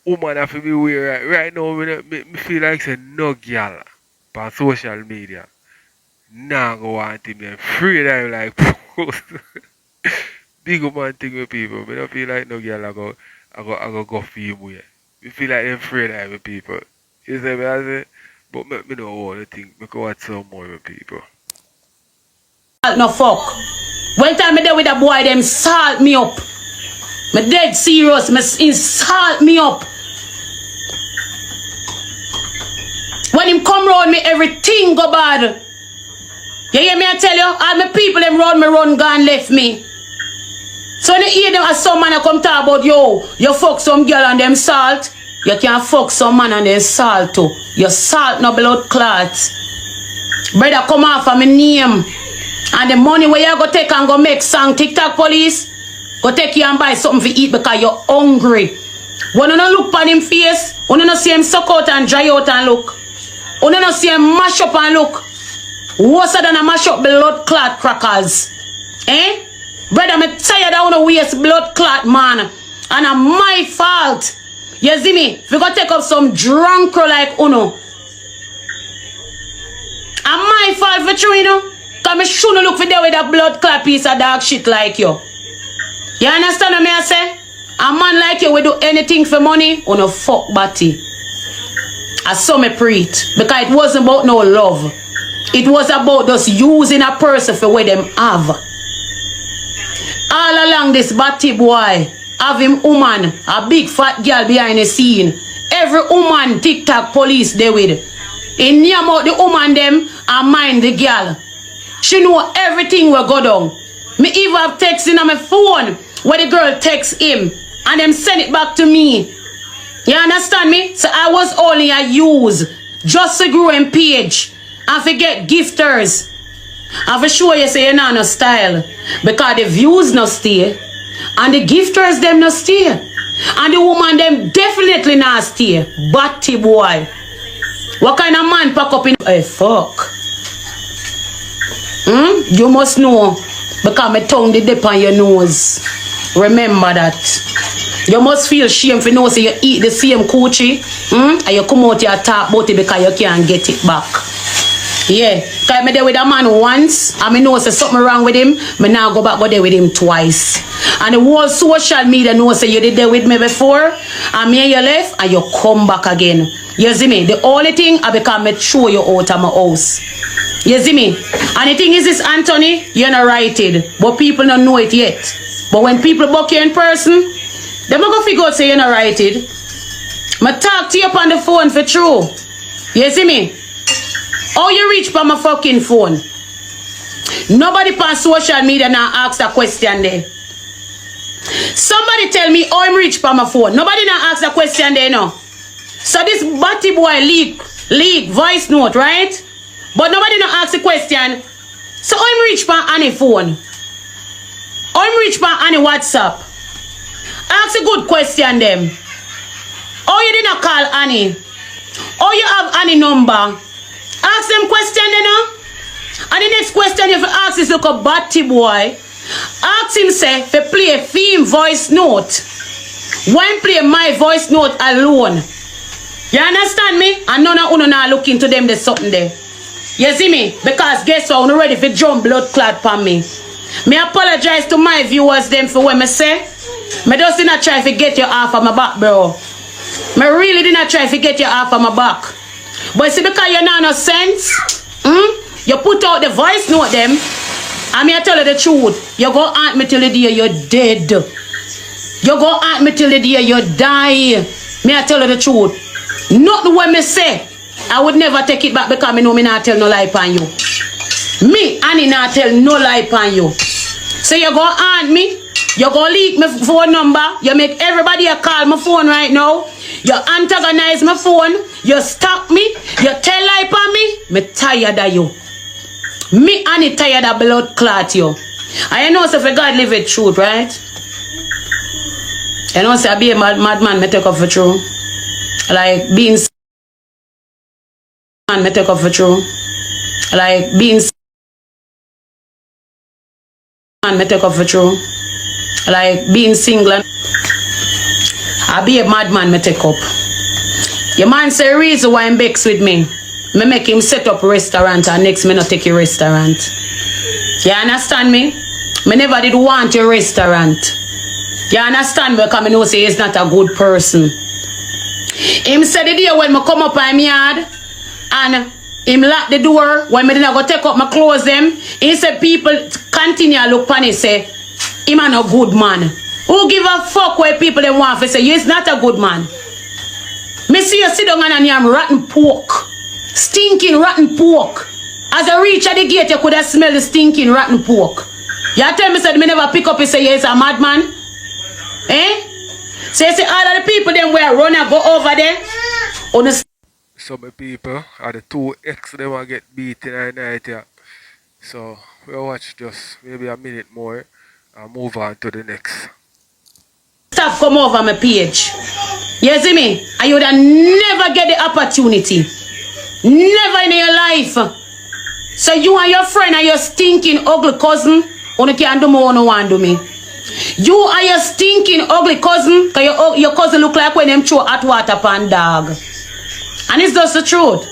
Woman have to be weird right now. Me feel like say no girl on social media. Nah go want him them free time like post. Big man thing with people. Me don't feel like no girl I go for him way. Me feel like them free time with people. You see me I say? But me don't want to think. Me go watch some more with people. No fuck. One time me there with a boy, them salt me up. Me dead serious. Me insult me up. When him come round me, everything go bad. You hear me I tell you? All my people them round me run gone left me. So when you hear them as some man come talk about yo, you fuck some girl and them salt. You can't fuck some man and them salt too. You salt no blood clots. Brother come off of my name. And the money where you go take and go make song TikTok police, go take you and buy something to eat because you're hungry. When you don't look on him face, when you don't see him suck out and dry out and look, when you don't see him mash up and look, worse than a mash up blood clot crackers. Eh? Brother, I'm tired of want to waste blood clot, man. And it's my fault. You see me? If you go take up some drunk like Uno. It's my fault for true, you know? Because I shouldn't look for there with a blood clot piece of dog shit like you. You understand what I say? A man like you will do anything for money on a fuck body. I saw me preach. Because it wasn't about no love. It was about just using a person for what them have. All along this batty boy, have him woman, a big fat girl behind the scene. Every woman TikTok police they with. He near about the woman them and mind the girl. She know everything will go down. Me even have text in on my phone where the girl texts him and them send it back to me. You understand me? So I was only a use just to grow in page and forget gifters. And for sure you say you know no style. Because the views no stay. And the gifters them no stay. And the woman them definitely not stay. Batty boy. What kind of man pack up in... Hey, fuck. You must know. Because my tongue did dip on your nose. Remember that. You must feel shame for know say you eat the same coochie. And you come out here talk about it because you can't get it back. Yeah. Because I there with a man once and I know say something wrong with him. I now go there with him twice. And the whole social media know say you did there with me before. And me and you left and you come back again. You see me? The only thing I become me throw you out of my house. You see me? And the thing is this, Anthony, you're not righted. But people don't know it yet. But when people book you in person, they're not going to figure out say you're not righted. I talk to you up on the phone for true. You see me? How you reach by my fucking phone? Nobody on social media now ask a question there. Somebody tell me how I'm reach by my phone. Nobody now ask a question there now. So this batty boy leak voice note, right? But nobody now ask the question. So I'm reach by any phone. I'm reach by any WhatsApp. Ask a good question them. Oh, you didn't call Annie. Oh, you have Annie number. Ask them question you know. And the next question you ask is look a batty boy. Ask him say to play a theme voice note. Why play my voice note alone? You understand me? And none of you now look into them there's something there. You see me? Because guess what? I'm ready for jump blood clot on me. Me apologize to my viewers them for what me say. Me just did not try to get you off of my back, bro. Me really did not try to get you off of my back. But see, because you're not no sense, you put out the voice note them, and me I tell you the truth. You go haunt me till the day you're dead. You go haunt me till the day you die. Me I tell you the truth. Not what me say. I would never take it back because me know me not tell no lie upon you. Me, Annie, not tell no lie upon you. So you go haunt me. You go leak my phone number. You make everybody a call my phone right now. You antagonize my phone. You stalk me. You tell lie upon me. Me tired of you. Me Annie tired of blood clot you. And you know so for God live it truth, right? You know say I be a madman me take up for true. Like being man me take up for true. Like being man me take up for true. Like being single and I be a madman me take up. Your man say reason why I'm vexed with me. Me make him set up a restaurant and next me not take your restaurant. You understand me? Me never did want your restaurant. You understand me? Because I know say he's not a good person. Him said the day when me come up on my yard and him lock the door when me didn't go take up my clothes them. He said people continue look on it say him a no good man. Who give a fuck where people they want to say he's not a good man? Me see you sit down and yam rotten pork. Stinking rotten pork. As I reach at the gate, you could have smelled the stinking rotten pork. You tell me said me never pick up and say he's a madman? Eh? So you see all of the people them where run and go over there. On the Some people are the two ex them will get beat in the night, yeah. So we'll watch just maybe a minute more and move on to the next. stuff come over my page. You see me? And you would have never get the opportunity. Never in your life. So you and your friend and your stinking ugly cousin only can do more no one do me. You and your stinking ugly cousin, because your cousin look like when them throw hot water pan dog. And it's just the truth.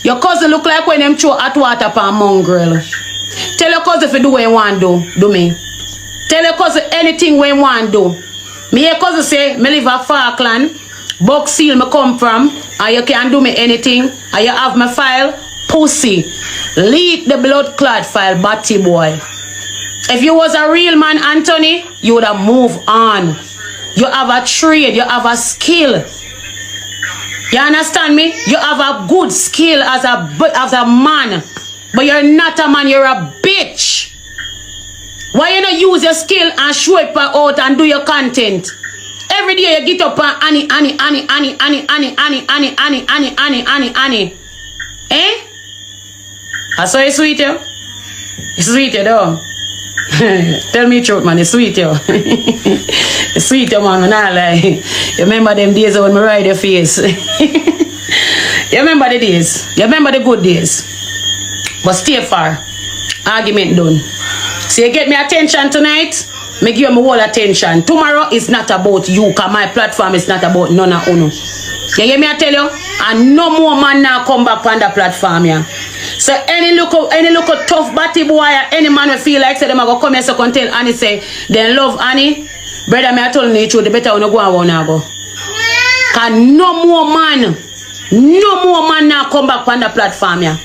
Your cousin look like when them throw hot water pan mongrel. Tell your cousin if you do what you want do me. Tell your cousin anything what you want do. Me your cousin say, me live at Falkland, Buck Seal me come from, and you can do me anything, and you have my file, pussy. Leak the blood clot file, batty boy. If you was a real man, Anthony, you would have moved on. You have a trade, you have a skill. You understand me? You have a good skill as a man. But you're not a man, you're a bitch. Why you not use your skill and show it out and do your content? Every day you get up and Annie. Eh? I saw you sweet you. It's sweet you though. Tell me the truth, man. It's sweet you. It's sweet you, man. Nah, lie. You remember them days when me ride your face? You remember the days? You remember the good days? But stay far. Argument done. So you get me attention tonight? Me give you my whole attention. Tomorrow is not about you, cause my platform is not about none of uno. You hear me I tell you? And no more man now come back on the platform here. So any look tough batty boy, any man will feel like say them go come here so can tell Annie say they love Annie. Brother, me I told you the truth, the better wanna go and wanna go. Cause no more man now come back on the platform here.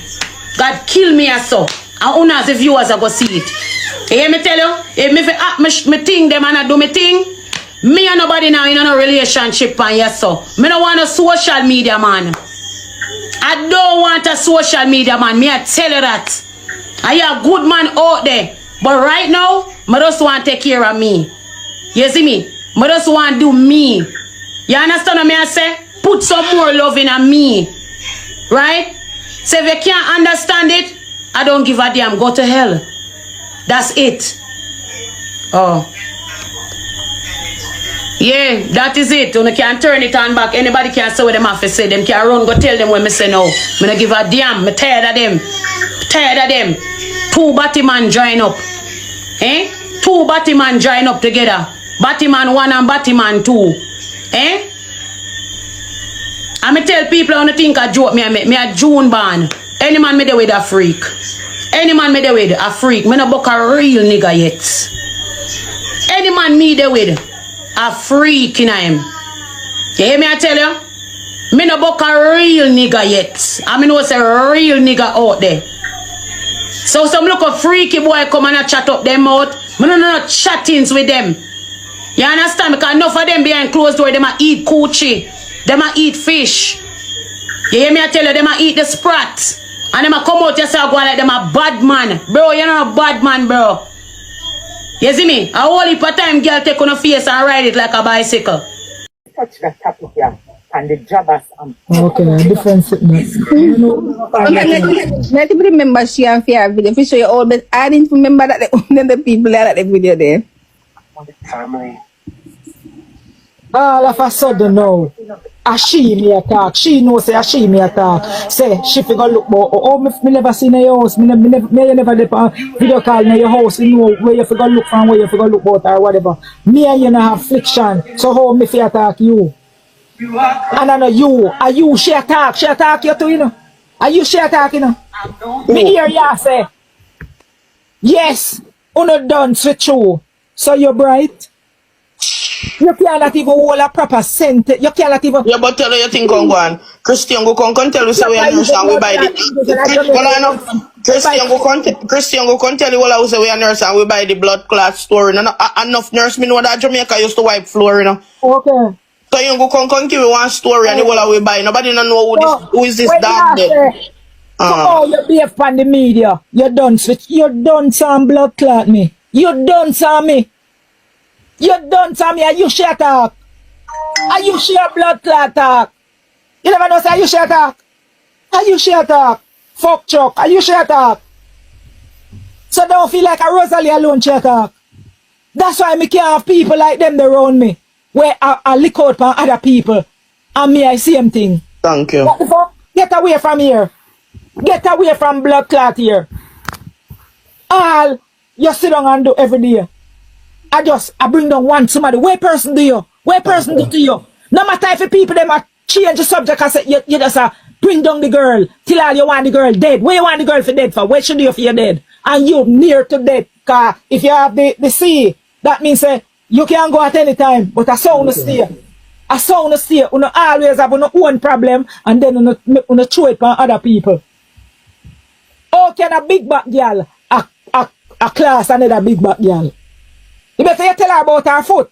God kill me as so. And una as the viewers are go see it. You hear me tell you? If me act me thing them and I do me thing, me and nobody now in a relationship and yes so. Me don't want a social media man. I don't want a social media man. Me I tell you that. I a good man out there. But right now, I just want to take care of me. You see me? I just want to do me. You understand what I say? Put some more love in me. Right? So if you can't understand it, I don't give a damn. Go to hell. That's it. Oh. Yeah, that is it. You can't turn it on back. Anybody can say what them have to say. Them can run, go tell them when me say no. Me don't give a damn. Me tired of them. Tired of them. Two Batman join up. Eh? Two Batman join up together. Batman 1 and Batman 2. Eh? I me tell people I don't think a joke me a June born. Any man me there with a freak. Any man me there with a freak. Me no book a real nigga yet. Any man me there with a freak in him. You hear me I tell you? Me no book a real nigga yet. I mean know say a real nigga out there. So some look a freaky boy come and chat up them out. Me no chattings with them. You understand? Because enough of them behind closed door, them a eat coochie. Them a eat fish. You hear me I tell you, them a eat the sprat. And them a come out yourself go like them a bad man. Bro, you're not a bad man, bro. You see me? A whole heap of time girl take on a face and ride it like a bicycle. Touch that topic here. And the jobbers Okay, different sickness. Let me remember she and Fear video. If you show you all, but I didn't remember that the people that the video there. family. All of a sudden now, a she me attack. She know say a she me attack. Say she figure look more. Oh, me never seen your house. Me never dep video call in your house. You know where you figure look from, where you figure look about or whatever. Me and you no have friction. So how me fi attack you? And I know you. Are you she attack? She attack you too, you know. Are you she attack, you know? Me hear ya say. Yes, uno done switch you. So you're bright. You cannot even hold a proper sentence. You cannot even. Yeah, but tell her you think on one. Christian go come tell you say we nurse and we buy the. Christian go come tell you all say we are nurse and we buy the blood clot store. No, enough nurse me know that Jamaica used to wipe floor, you know. Okay. So you go come give me one story and the whole we buy. Nobody don't know who is this dog there. Oh, you be up on the media. You done switch. You done some blood clot me. You done some me. You done some me. Are you share talk? Are you share blood clot talk? You never know say are you share talk? Are you share talk? Fuck chuck. Are you share talk? So don't feel like a Rosalie alone share talk. That's why me can't have people like them around me. Where I lick out on other people. And me I same thing. Thank you. What the fuck? Get away from here. Get away from blood clot here. All you sit down and do every day. I bring down one somebody. Where person do you? Where person do to you? No matter if the people them are change the subject and say you just bring down the girl. Till all you want the girl dead. Where you want the girl for dead for? Where should you for you dead? And you near to death. Cause if you have the sea, that means you can go at any time. But a sound stay. A sound stay. You always have your own problem and then you throw it on other people. How can a big back girl a class another big back girl? You better you tell her about her foot.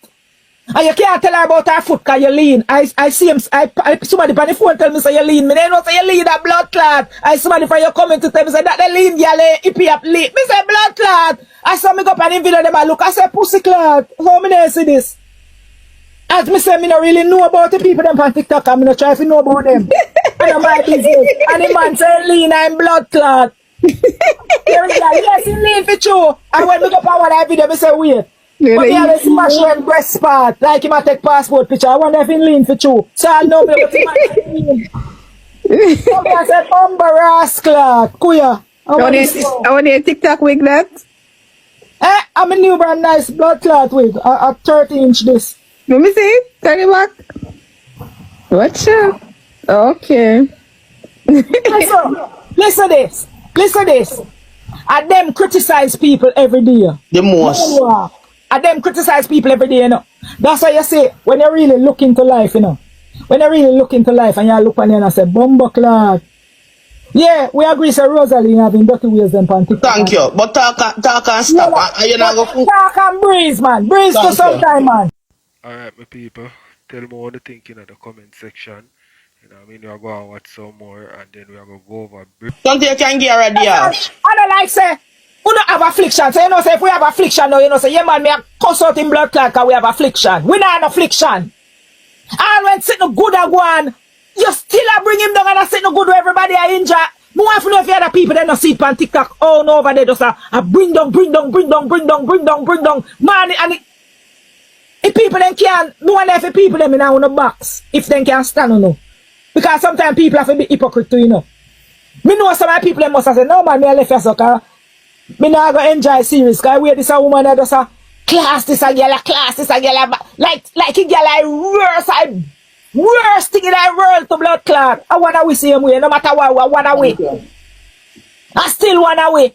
And you can't tell her about her foot because you lean. I see him, somebody on the phone tell me say you lean. Me they know say you lean a blood clot. Somebody from your comment to tell me say that the lean girl hippie up lean. Me say blood clot. I saw me go up on the video them I look. I say pussy clot. How many see this? As me say me not really know about the people them on TikTok and me not try to know about them. I know my business. And the man say lean I'm blood clot. Yes, he lean for true. And when we go up on that video, me say wait. But he always smash one breast part, like he might take passport picture. I wonder if he lean for true. So I know me what he might lean. Somebody said, rascal, kuya. I want to TikTok with that. I'm a new brand nice blood clot wig. A 30-inch this. Let me see. Turn it back. Watcha. Okay. Listen this. And them criticize people every day. The most. And them criticize people every day, you know. That's why you say, when you really look into life, you know. When you really look into life and you look on you and say, Bumbo clot. Yeah, we agree, Sir Rosalie having dirty ways them on TikTok. Thank you. But talk and stop. Yeah, talk and breeze, man. Breeze for some time, man. Alright, my people. Tell me what you think in the comment section. You know what I mean? We're going to watch some more and then we're going to go over. Don't you can get ready, I don't like say, we don't have affliction. So you know, say if we have affliction now, you know, say, yeah man, me a cuss out in blood clot because we have affliction. We not have affliction. And when sit no good at one, you still a bring him down and I sit no good where everybody are injured. Me want to know if you other people that no see it on TikTok, oh no over there just a bring down. Man, and if people then can, no one if people them in a box, if they can stand or no. Because sometimes people have to be hypocrite too, you know. Me know some of the people must have said, no man, me left your sucker. Me not go enjoy series, because we this a woman that does a class this a girl, like a girl worst thing in the world to blood clot. I wanna we same way, no matter what, I wanna we. I still wanna we.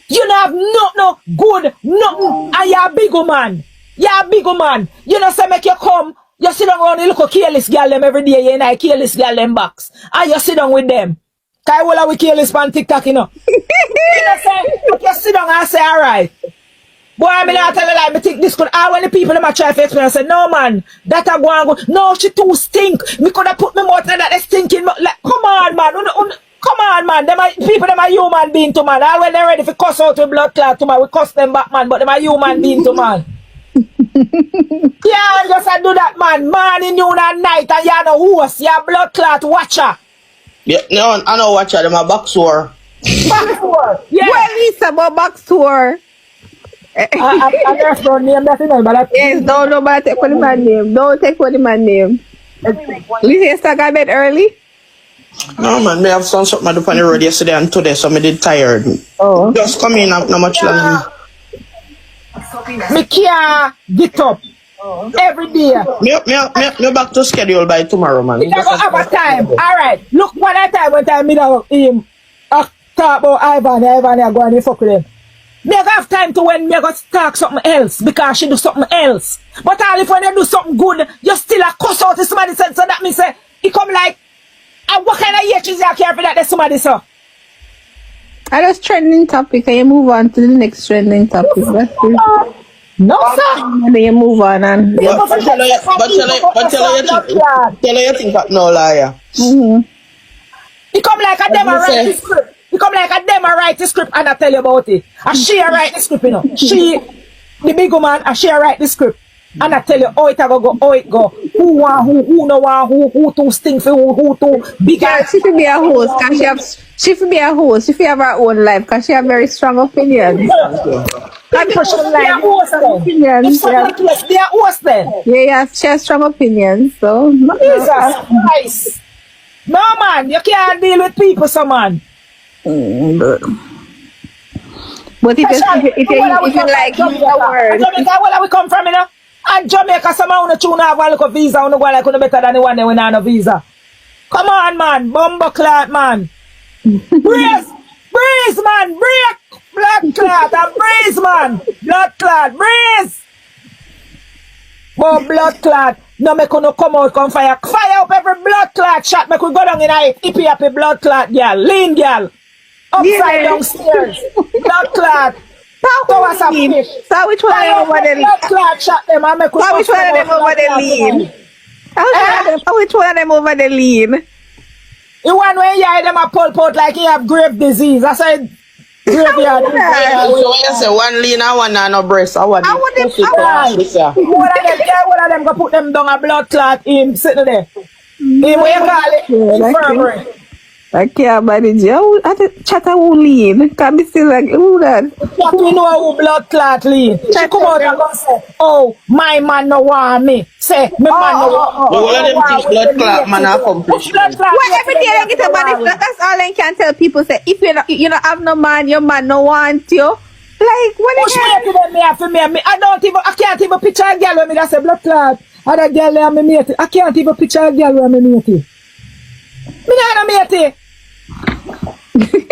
You don't have no good, nothing, and you're a big man. You know, say make you come, you sit down around, you look at careless girl them every day, you know, careless girl them box. And you sit down with them. Cause all of we careless on TikTok, you know. You know, say, but you sit down and say, alright. Boy, I mean, I tell you, like, me think this could, all when the people in my try to explain, I say, no man, that I go and go, no, she too stink. Me could have put me mouth in that they stinking, like, come on, man. Come on, man. People, them are human being to man. All when they're ready for cuss out with blood clot to man, we cuss them back, man. But them are human being to man. Yeah, just do that, man. Morning, noon, and night, and you're no host. You're a blood clot watcher. Yeah, no, I know watcher. Them a back sore. Back sore. Yeah. Well, it's about back sore. I just don't name that, you know, but yes, don't nobody take for the man name. Don't take for the man name. Listen, you start a bit early? No man, me have done something on the road yesterday and today, so me did tired. Oh. Just come in not much longer. Me can't get up every day. Me back to schedule by tomorrow, man. You never have a time. Alright. Look, one time me talk about Ivan I go and fuck with him. Me have time to when me go talk something else because she do something else. But all if when you do something good, you still a cuss out to somebody said, so that means say it come like, and what kind of years you care for that somebody so? I just trending topic and you move on to the next trending topic. That's it. No sir. And then you move on and But tell her you think that no liar. It come like a demo write the script. It come like a demo write the script and I tell you about it. And she write the script, you know. She, the big woman, and she write the script. And I tell you how it go, how it go. Who want who no want who too stink for who too big. Yeah, she should be a host because she should be a host. She should have her own life because she have very strong opinions. Opinions. They are host then. Yeah, she has strong opinions. So Jesus Christ. No man, you can't deal with people, so man. But if you like use the word. Jamaica, where we come from, you know? And Jamaica, somehow on tune have a visa, on the one like better than the one when on a visa. Come on, man, bumbo clot, man. Breeze, man, break, blood clot, and breeze, man, blood clot, breeze. Oh, blood clot. No, me could come out, come fire up every blood clot shot. Me could go down in a hippie happy blood clot, girl, lean girl. Upside downstairs. Blood clot. So which one of them over the lean? Blood clot shot them and make so which one of them over the lean? Which one of them over the lean? The one where you hear them a pulp out like he have grave disease. I said graveyard. So you say one lean and one no breast. I want them. One of them go put them down a blood clot in sitting there. In where you call it? Infirmary. I can't manage you. I just chat a who lean. Can be still like, who that? But we know who blood clot lean. She come out and go say, oh, my man no want me. Say, my man no want me. All of them think blood clot man accomplish. Well, every day they get a money. That's all I can tell people. Say, if you don't have no man, your man no want you. Like, what Push the me hell? to them, I can't even picture a girl when me that say blood clot. Other girl there me mate. I can't even picture a girl when me mate. Me not mate. Me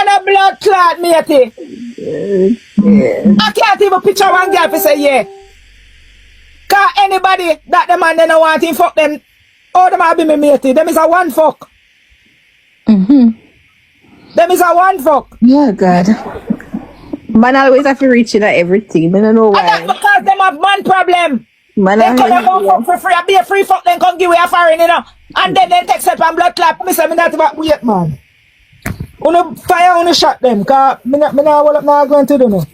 not blood clot mate. I can't even picture one girl to say yeah. Cause anybody that the man they don't want him fuck them, all them have be me mate. Them is a one fuck. Them is a one fuck. Yeah, God. Man always have to reach in at everything. I don't know And that's why. because them have man problem. Man, They I come and hate go fuck for free, and be a free fuck, then come give away a foreign, you know. And then they take step and blood clap. Me say me not about wait, man. Uno fire, uno shot them. Cause me not what I'm going to do no.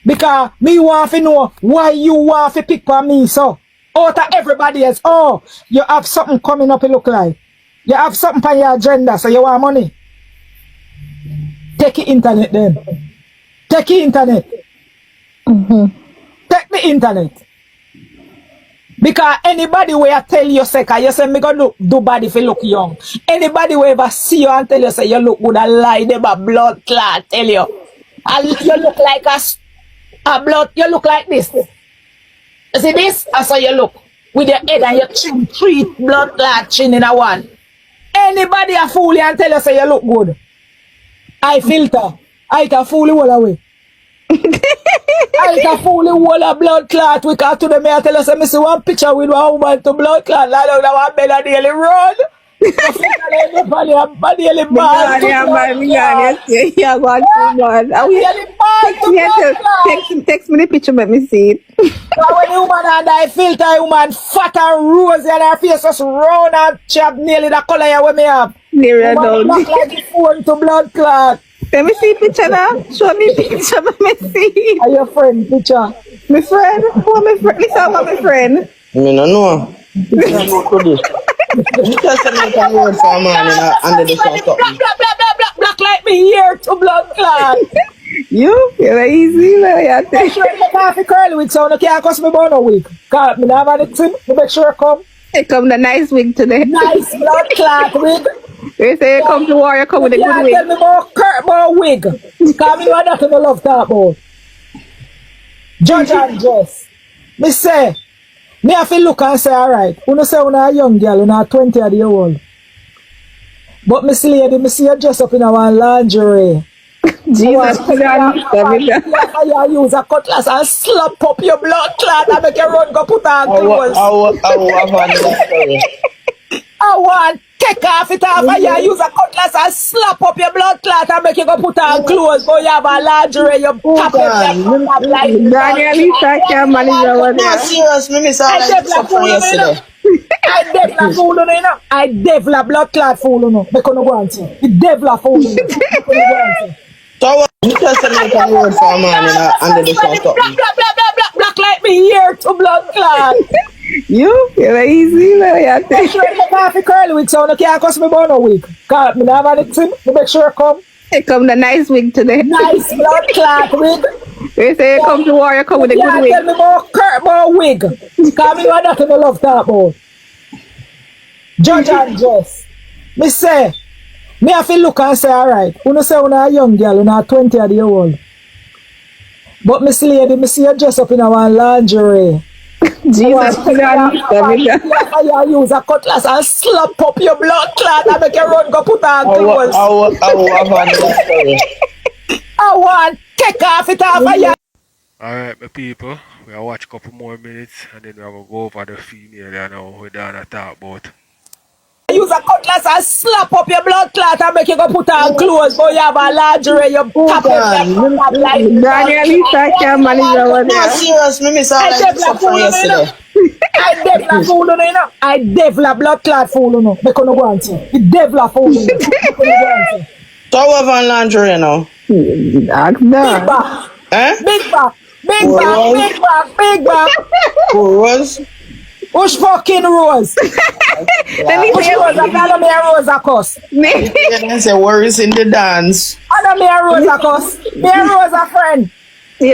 Because me want to know why you want to pick on me, so. Out of everybody else, oh, you have something coming up, it look like. You have something on your agenda, so you want money. Take the internet then. Take the internet. Take the internet. Because anybody where I tell you, say, you say, me go do body if you look young. Anybody where ever see you and tell you, say, you look good, I lie, they a blood clot, tell you. And you look like a blood, you look like this. You see this? That's how you look. With your head and your chin, 3 blood clot chin in a one. Anybody a fool you and tell you, say, you look good. I filter. I can fool you all away. I can fool you all a blood clot. We can to the mayor tell us, I see one picture with one woman to blood clot. I don't know what bed on daily road. Text me the picture, let me see it. When the woman and I filter, a woman fat and rosy and her face just round and she have nearly the color you me have. Woman look like the phone to blood clot. Let me see picture now. Show me picture, let me see. Are your friend picture? My friend? Who my friend? This is my friend. Me no know. Just a make a word for a man under the sun. Black like me here to blood clot. You're easy, like Make sure you coffee curly wig so you can't cost me about no wig. Cause me not have anything. You make sure you come. It come the nice wig today. Nice blood clot wig. They say you come to war, you come with a good wig. Tell me more wig. Cause me want that to love talk about. Judge and dress. Me say, me have to look and say, alright, you say you a young girl, you 20 years old. But me see lady, me see you dress up in a one lingerie. Jesus, you use a cutlass and slap up your blood clot and make you run go put on clothes. I want take off it off and you use a cutlass and slap up your blood clot and make you go put on clothes. But you have a lingerie, you tap it like Daniel, I can't manage over there. No, serious, me miss all that stuff from yesterday. I devil fool you know. I devil a blood clot fool you know. Make you no go and see. The devil fool you know. So you just make a word for a man under the sun. Black like me here to blood clot. You're easy, like Make sure you coffee curly wig so you can't cost me about no wig. Cause me not have anything. You make sure you come. It come the nice wig today. Nice blood clot wig. They say you come to war, you come with a good wig. Tell me more wig. Cause me want that to love talk about. Judge and dress. Me say, me have to look and say, alright, you say you a young girl, you 20 years old. But me see lady, me see you dress up in a one lingerie. Jesus, you use a cutlass and slap up your blood clot and make you run go put on clothes. I want take off it off of you. Alright, my people, we'll watch a couple more minutes and then we'll go over the female and now we're done to talk about. Use a cutlass and slap up your blood clot and make you go put on clothes. But you have a lingerie, you tap it like Daniel, I can't manage over there. No, serious, me miss all that stuff from yesterday. I devil fool you know. I devil a blood clot fool you know. Make you no go and see. The devil fool you know. Make you no go and see. So what van lingerie now? Big back. Eh? Big back. Big back. Big back. Big back. Who was? Which fucking Rose? Let me say Rose. I don't me a Rose a cuss. They say worries in the dance. I don't me a Rose a cuss. Me a Rose a friend. No,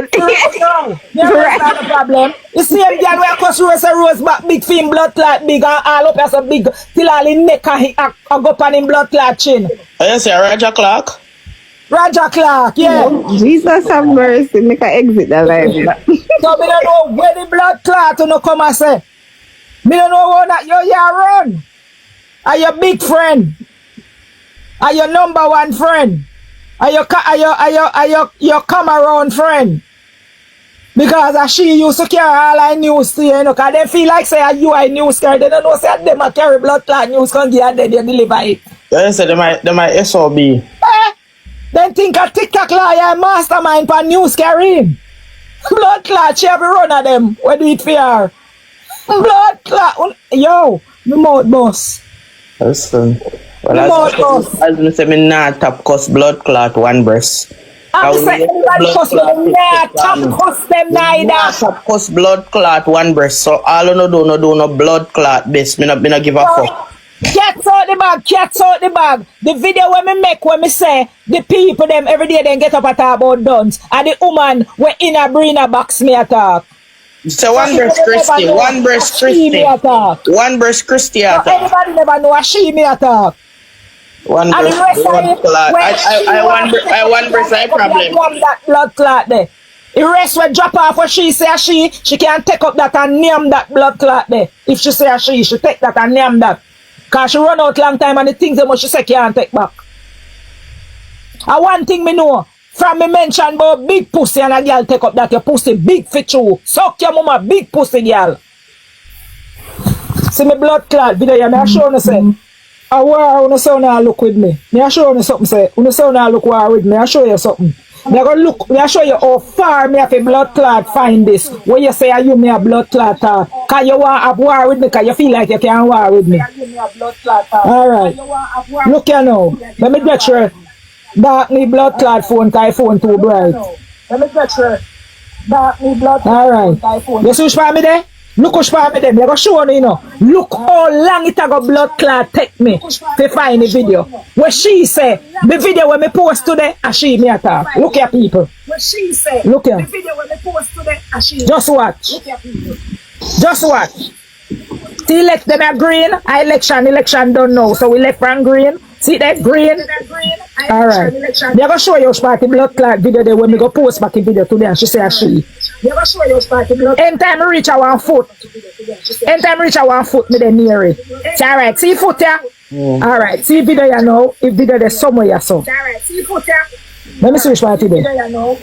me a Rose not the problem. You see them girl where cuss Rose back big fin blood clot big and all up as a big till all in neck and go up on him blood clot chin. Oh, you say Roger Clark? Roger Clark, yeah. Jesus have mercy. Make I exit the life. So me don't know where the blood clot to no come and say. Me don't know what that you run. Are your big friend? Are your number one friend? Are your come around friend? Because as she used to carry all I news to you know, cause they feel like say you are news carry. They don't know say them a carry blood clot news can give and then they deliver it. They say they might SOB. Then think a TikTok lawyer mastermind for news carrying. Blood clot, she every run of them. What do it for her? Blood clot. Yo, me mouth boss. Listen. Well, Me mouth boss. as me say, me not top cost blood clot one breast. I'm saying everybody cuss me, nah, top cuss them neither. Top cost blood clot one breast. So all you do no blood clot this. Me not give a fuck. Cats out the bag, cats out the bag. The video when me make when me say the people them every day then get up and talk about guns. And the woman when in a bring a box me attack. So one breast Christy, one breast Christy. One breast Christy attack. Everybody never know a she me attack. One breast blood clot. I one breast I problem. That blood clot there. The rest will drop off when she say a she can't take up that and name that blood clot there. If she say a she take that and name that. Cause she run out long time and the things that she say can't take back. And one thing me know, from me mention about big pussy and a girl take up that your pussy big fit you. Suck your mama big pussy girl. See me blood clot video here, me I show you say. I war you say now look with me. Me I show you something say. You say now look war with me, I show you something. Me I go look, me I show you how far me have a blood clot find this. When you say you me a blood clot cause you want to war with me cause you feel like you can't war with me. Alright. Look here now. Let me get your dark me blood clot phone cause phone too bright. Let me get your dark me blood clot phone. You see which part me there? Look which part me there. Me go show you know. Look how long it a go blood clot take me to find the video. Where she say the video when me post today and she me attack. Look here people. Where she say look here. The video when me post today and she just watch. Look here people. Just watch. See elect them are green. Election don't know. So we left from green. See that green? Alright. They're gonna show you which part the blood clot video there when we go post back the video today and she say a she. They're gonna show you which part the blood. Anytime I reach a 1 foot. Anytime I reach a 1 foot me then near it. Alright, see foot here? Alright, see video you know. If video there's somewhere you saw. Alright, see foot here? Let me see which part it is.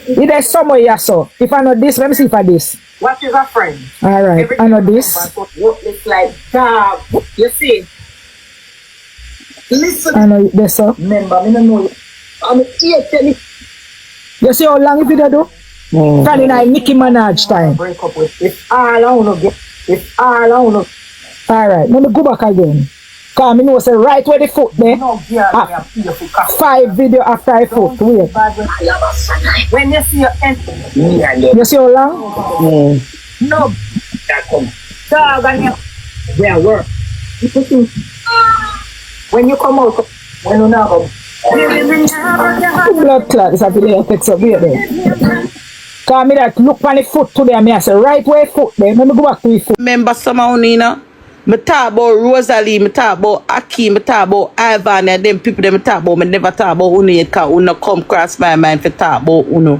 If there's somewhere you saw. If I know this, let me see if I this. What is a friend? Alright, I know this. It's like dog. You see? Listen. I know this sir. Remember, me no know. I'm here tell you. You see how long the video do? Friday night Nicki Minaj time. Break up with it's all I wanna get. It's all I wanna. Alright, let me go back again. Cause me know say right where the foot there. No, yeah, 5 video after I foot. Wait. when you see your end, You see how long? no, that come. Dog and you. Yeah, work. When you come out, when you now come. Blood clot is a video takes up here then. Cause me that look on the foot today and me I say right where foot there. Let me go back to the foot. Remember someone Nina? Me talk about Rosalie, me talk about Aki, me talk about Ivan and them people them me talk about. Me never talk about Uno yet cause Uno come cross my mind for talk about Uno.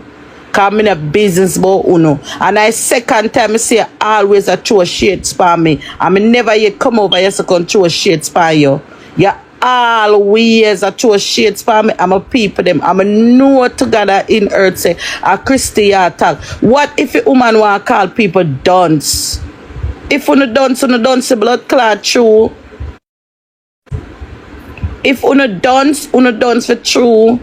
Cause me in a business about Uno. And I second time I say always a throw shades for me. And me never yet come over here to come throw shades for you. You always a throw shades for me. I'm a people them. I'm a know together in earth say a Christy attack. What if a woman want to call people dunce? If you don't say blood clot true. If you don't for true.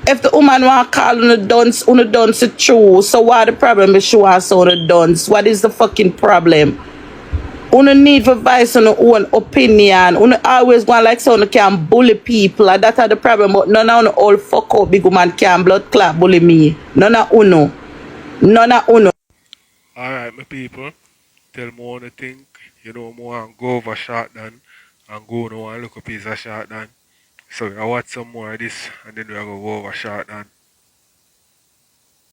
If the woman want to call you dunce it true. So what the problem is she wants to dunce? What is the fucking problem? You need to voice on your own opinion. You always want like someone can bully people. And that's the problem. But none of all fuck up big woman can blood clot bully me. None of uno. None of uno. Alright, my people. Tell me what you think. You know, more and go over shotgun and go now and look a piece of shotgun. So I watch some more of this and then we are going to go over shotgun.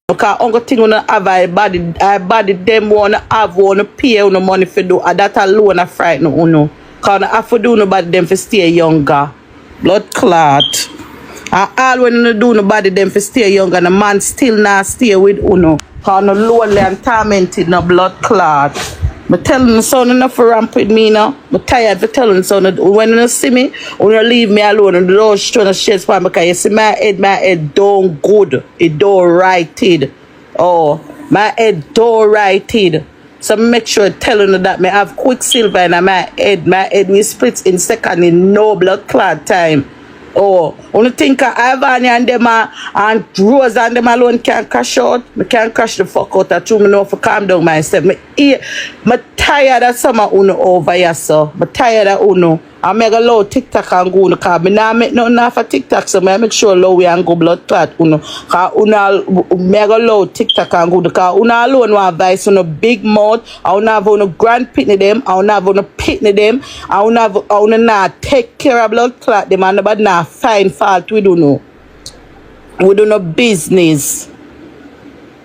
Because only thing you have I body them wanna have wanna pay no money for do and that alone a frighten you. Because you have to do nobody them for stay younger. Blood clot. And all when you do nobody them for stay young and a man still not stay with uno. Cause no lonely and tormented, no blood clot. But telling the son enough for ramp with me now. I'm tired for telling the son when you see me, when you leave me alone and the door trying to share spam because you see my head don't good. It don't righted. Oh, my head don't righted. So make sure telling you that me have quicksilver in my head will split in second in no blood clot time. Oh, only think Ivan and them and Rose and them alone can crash out. I can't crash the fuck out. I true me know for calm down myself. Me tired of some of uno over here, so. I'm tired of uno. I make a low TikTok and go because I now make nothing for TikTok, so I make sure low we and go blood clot uno. Because uno make a low TikTok and go because uno alone want advice on a big mouth. I uno have uno grand pitney them. I uno have uno pitney them. I uno not take care of blood clot them and nobody not find fault with uno. We do no business.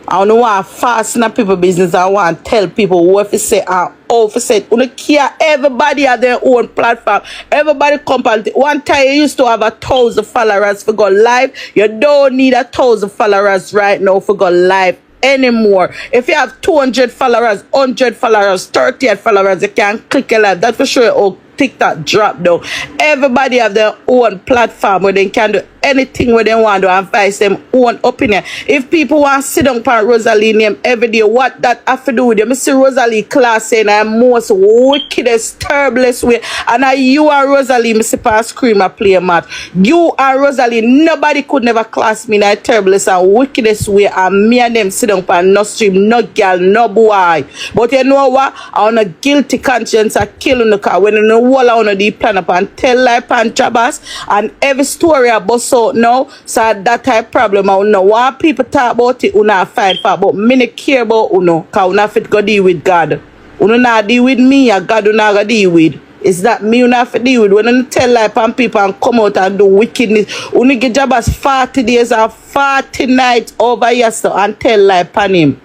I don't want to fasten up people business. I want to tell people what to say and how to say it. You care everybody have their own platform. Everybody come on. One time you used to have 1,000 followers for go live. You don't need 1,000 followers right now for go live anymore. If you have 200 followers, 100 followers, 30 followers, you can click a live. That's for sure. Oh, TikTok drop down. Everybody have their own platform where they can do anything where they want to advise them own opinion. If people want to sit down on Rosalie name every day, what that have to do with them? I see Rosalie class saying I'm most wickedest, terriblest way. And you and Rosalie, I see pass scream and play a mat. You and Rosalie, nobody could never class me in a terriblest and wickedest way. And me and them sit down on no stream, no girl, no boy. But you know what? I want a guilty conscience of killing the car when you know all I want to do plan up and tell life and Jabas and every story about so now. So that type problem I know why people talk about it una fight for, but me not care about uno cause una fit go deal with God. Uno not deal with me and God una go deal with. It's that me una fit deal with when you tell life and people and come out and do wickedness. Uno get Jabas 40 days and 40 nights over yesterday and tell life on him.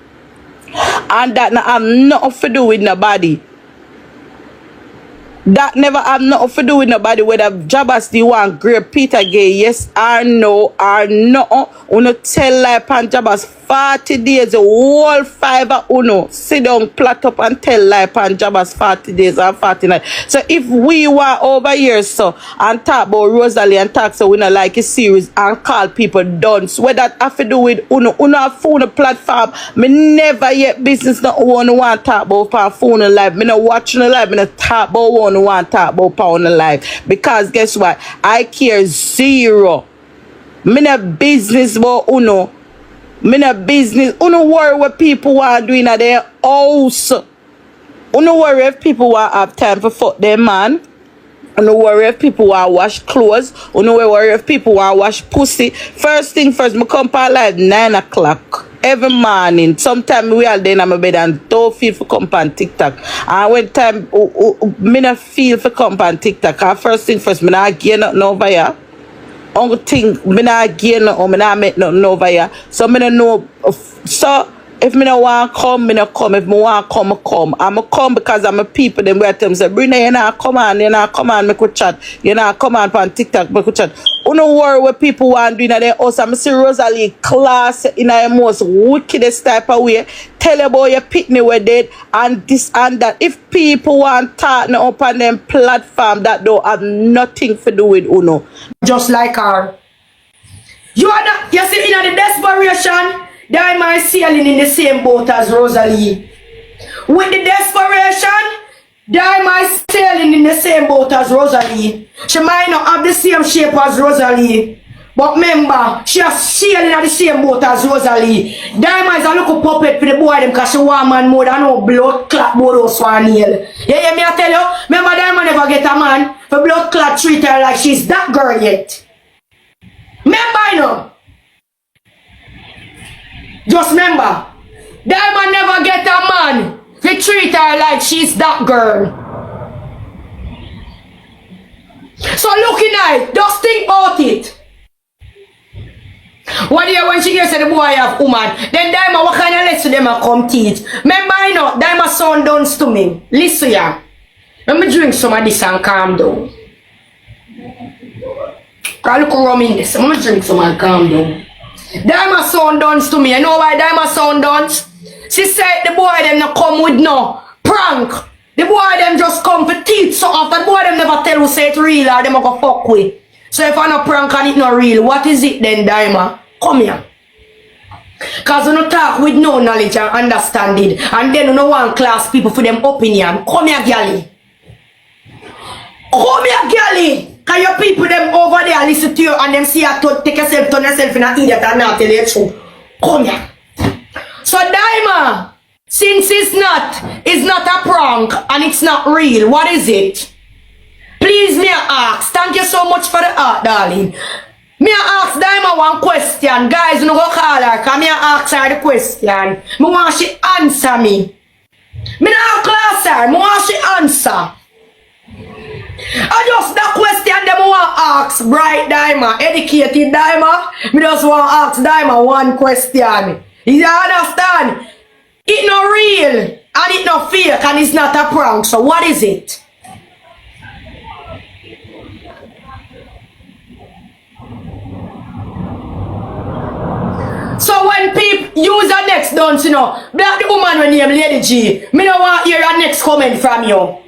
And that now have nothing to do with nobody. That never have nothing to do with nobody whether Jabas the one great Peter gay, yes or no or no. Uno tell life and Jabas 40 days, the whole 5 of uno sit down, plot up and tell life and Jabas 40 days and 40 nights. So if we were over here so and talk about Rosalie and talk so we not like a series and call people dunce, what that have to do with uno have phone platform. Me never yet business not one want talk about on phone live. Me not watching the live, me not talk about one want talk about on the live. Because guess what? I care zero. Me not business about uno. Me not business. Uno worry what people want doing at their house. Uno worry if people want have time for fuck their man. Uno worry if people want wash clothes. Uno worry if people want wash pussy. First thing first, me come on live 9 o'clock every morning. Sometimes we are there in my bed and don't feel for come on TikTok. And when time me not feel for come on TikTok. And first thing first, me not get nothing over here. Only thing, me not gain or me not make nothing over here. So me don't know. So if me not want to come, me not come. If me want to come, I come. I'm come because I'm a people. Then we are telling me, say, Brina, you not come on, make we chat. You not come on TikTok, make we chat. You don't worry what people want to do in their house. I'm see Rosalie class in a most wickedest type of way. Tell about your pitney were dead and this and that. If people want to talk up on them platform that don't have nothing to do with Uno. Just like her. You are not, you see, in the desperation, Diamond sailing in the same boat as Rosalie. With the desperation, Diamond sailing in the same boat as Rosalie. She might not have the same shape as Rosalie. But remember, she is sailing in the same boat as Rosalie. Diamond is a little puppet for the boy them because she want man more than no blood clot both one nail. You hear me I tell you? Remember Diamond never get a man for blood clot treat her like she's that girl yet. Remember I know. Just remember, Diamond never get a man to treat her like she's that girl. So looking at it, just think about it. What year when she hears the boy have woman, then Diamond what kind of lesson them a come teach? Remember I know, Diamond sound done to me. Listen ya. Let me drink some of this and calm down. I look rum in this. I'm gonna drink some and calm down. Diamond sound dance to me. You know why Diamond sound dance? She said the boy them not come with no prank. The boy them just come for teeth so often. The boy them never tell who say it real or them a go fuck with. So if I no prank and it not real, what is it then, Diamond? Come here. Cause you no talk with no knowledge and understanding, and then you no want class people for them opinion. Come here, gally. Come here, gally. Cause your people them over there listen to you and them see you take yourself, turn yourself in an idiot and not tell you the truth. Come here. So Diamond, since it's not a prank and it's not real, what is it? Please me ask. Thank you so much for the art, darling. Me ask Diamond one question. Guys, no go call her, cause me ask her the question. Me want she answer me. Me not class her, me want she answer. I just that question them want ask Bright Diamond, educated Diamond. Me just want ask Diamond one question. You understand? It not real and it not fake and it's not a prank. So what is it? So when people use a next dance, you know, black the woman when name Lady G, me don't want to hear a next comment from you.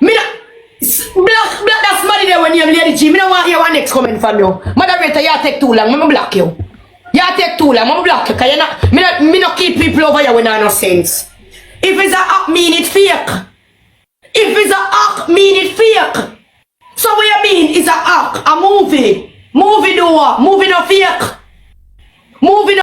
Me not black that's money there when you Lady G. Me don't want to hear one next comment from you. Moderator, you take too long, me block you. You take too long, me block you, cause you not me not keep people over here with no sense. If it's a act, mean it fake. If it's a act, mean it fake. So what you mean it's a act, a movie. Movie do what? Movie no fake. Movie